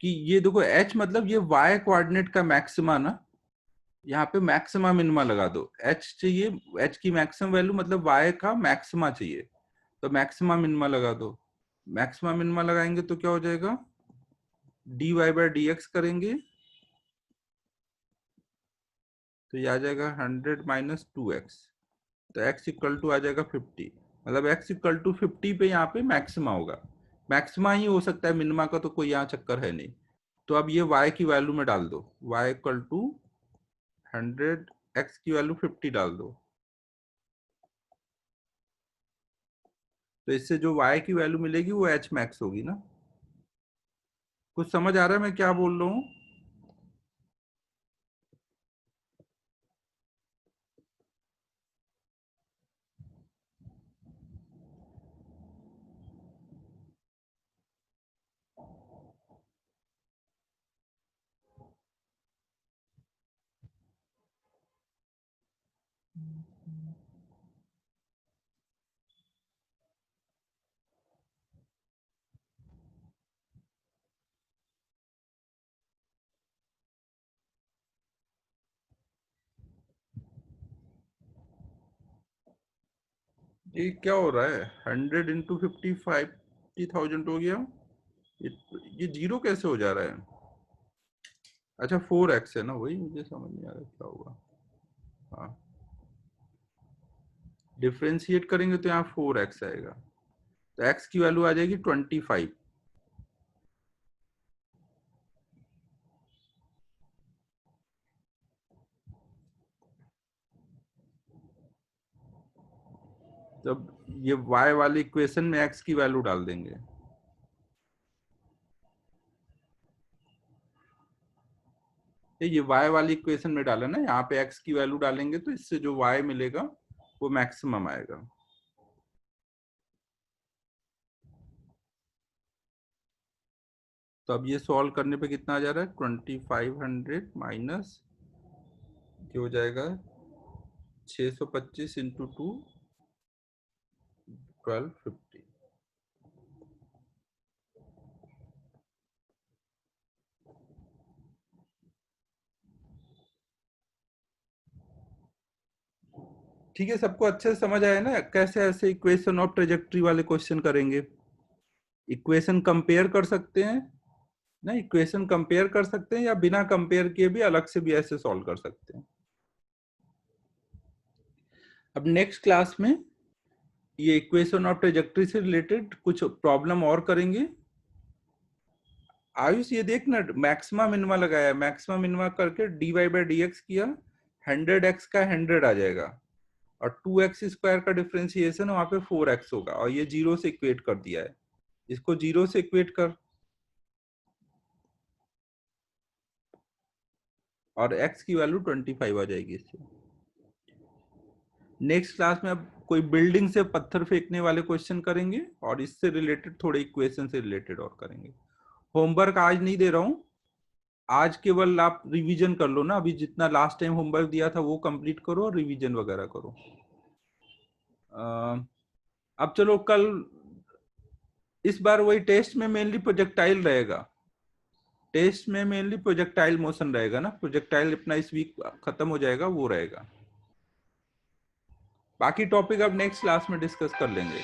कि ये देखो h मतलब ये y कोऑर्डिनेट का मैक्सिमा ना, यहाँ पे मैक्सिमा मिनिमा लगा दो, h चाहिए, h की मैक्सिमम वैल्यू मतलब y का मैक्सिमा चाहिए, तो मैक्सिमा मिनिमा लगा दो। मैक्सिमा मिनिमा लगाएंगे तो क्या हो जाएगा, dy बाई dx करेंगे तो ये आ जाएगा 100 माइनस 2x, तो x इक्वल टू आ जाएगा 50, मतलब x इक्वल टू 50 पे यहाँ पे मैक्सिमा होगा, मैक्सिमा ही हो सकता है, मिनिमा का तो कोई यहाँ चक्कर है नहीं। तो अब ये y की वैल्यू में डाल दो, y इक्वल टू 100, x की वैल्यू 50 डाल दो, तो इससे जो y की वैल्यू मिलेगी वो h मैक्स होगी ना। कुछ समझ आ रहा है मैं क्या बोल रहा हूँ? ये क्या हो रहा है? 100 इंटू 50,000 हो गया। ये जीरो कैसे हो जा रहा है? अच्छा 4x है ना, वही मुझे समझ नहीं आ रहा क्या होगा। हाँ, डिफ्रेंशिएट करेंगे तो यहाँ 4x आएगा, तो x की वैल्यू आ जाएगी 25। जब ये y वाली इक्वेशन में x की वैल्यू डाल देंगे, ये y वाली इक्वेशन में डाला ना, यहाँ पे x की वैल्यू डालेंगे तो इससे जो y मिलेगा वो मैक्सिमम आएगा। तो अब ये सॉल्व करने पे कितना आ जा रहा है? 2500 माइनस क्या हो जाएगा? 625 इंटू 2 1250। ठीक है, सबको अच्छे से समझ आया ना कैसे ऐसे इक्वेशन ऑफ ट्रेजेक्ट्री वाले क्वेश्चन करेंगे? इक्वेशन कंपेयर कर सकते हैं ना, इक्वेशन कंपेयर कर सकते हैं या बिना कंपेयर किए भी अलग से भी ऐसे सॉल्व कर सकते हैं। अब नेक्स्ट क्लास में ये इक्वेशन ऑफ ट्रेजेक्ट्री से रिलेटेड कुछ प्रॉब्लम और करेंगे। आयुष ये देखना, मैक्सिमा मिनिमा लगाया, मैक्सिमा मिनिमा करके dy बाई डी एक्स किया, 100x का 100 आ जाएगा, और 2x स्क्वायर का डिफरेंशिएशन वहां पे 4x होगा, और ये जीरो से इक्वेट कर दिया है, इसको जीरो से इक्वेट कर, और x की वैल्यू 25 आ जाएगी इससे। नेक्स्ट क्लास में अब कोई बिल्डिंग से पत्थर फेंकने वाले क्वेश्चन करेंगे, और इससे रिलेटेड थोड़े इक्वेशन से रिलेटेड और करेंगे। होमवर्क आज नहीं दे रहा हूं, आज केवल आप रिवीजन कर लो ना, अभी जितना लास्ट टाइम होमवर्क दिया था वो कंप्लीट करो और रिवीजन वगैरह करो। अब चलो कल, इस बार वही टेस्ट में मेनली प्रोजेक्टाइल रहेगा, टेस्ट में मेनली प्रोजेक्टाइल मोशन रहेगा ना, प्रोजेक्टाइल अपना इस वीक खत्म हो जाएगा, वो रहेगा। बाकी टॉपिक अब नेक्स्ट क्लास में डिस्कस कर लेंगे।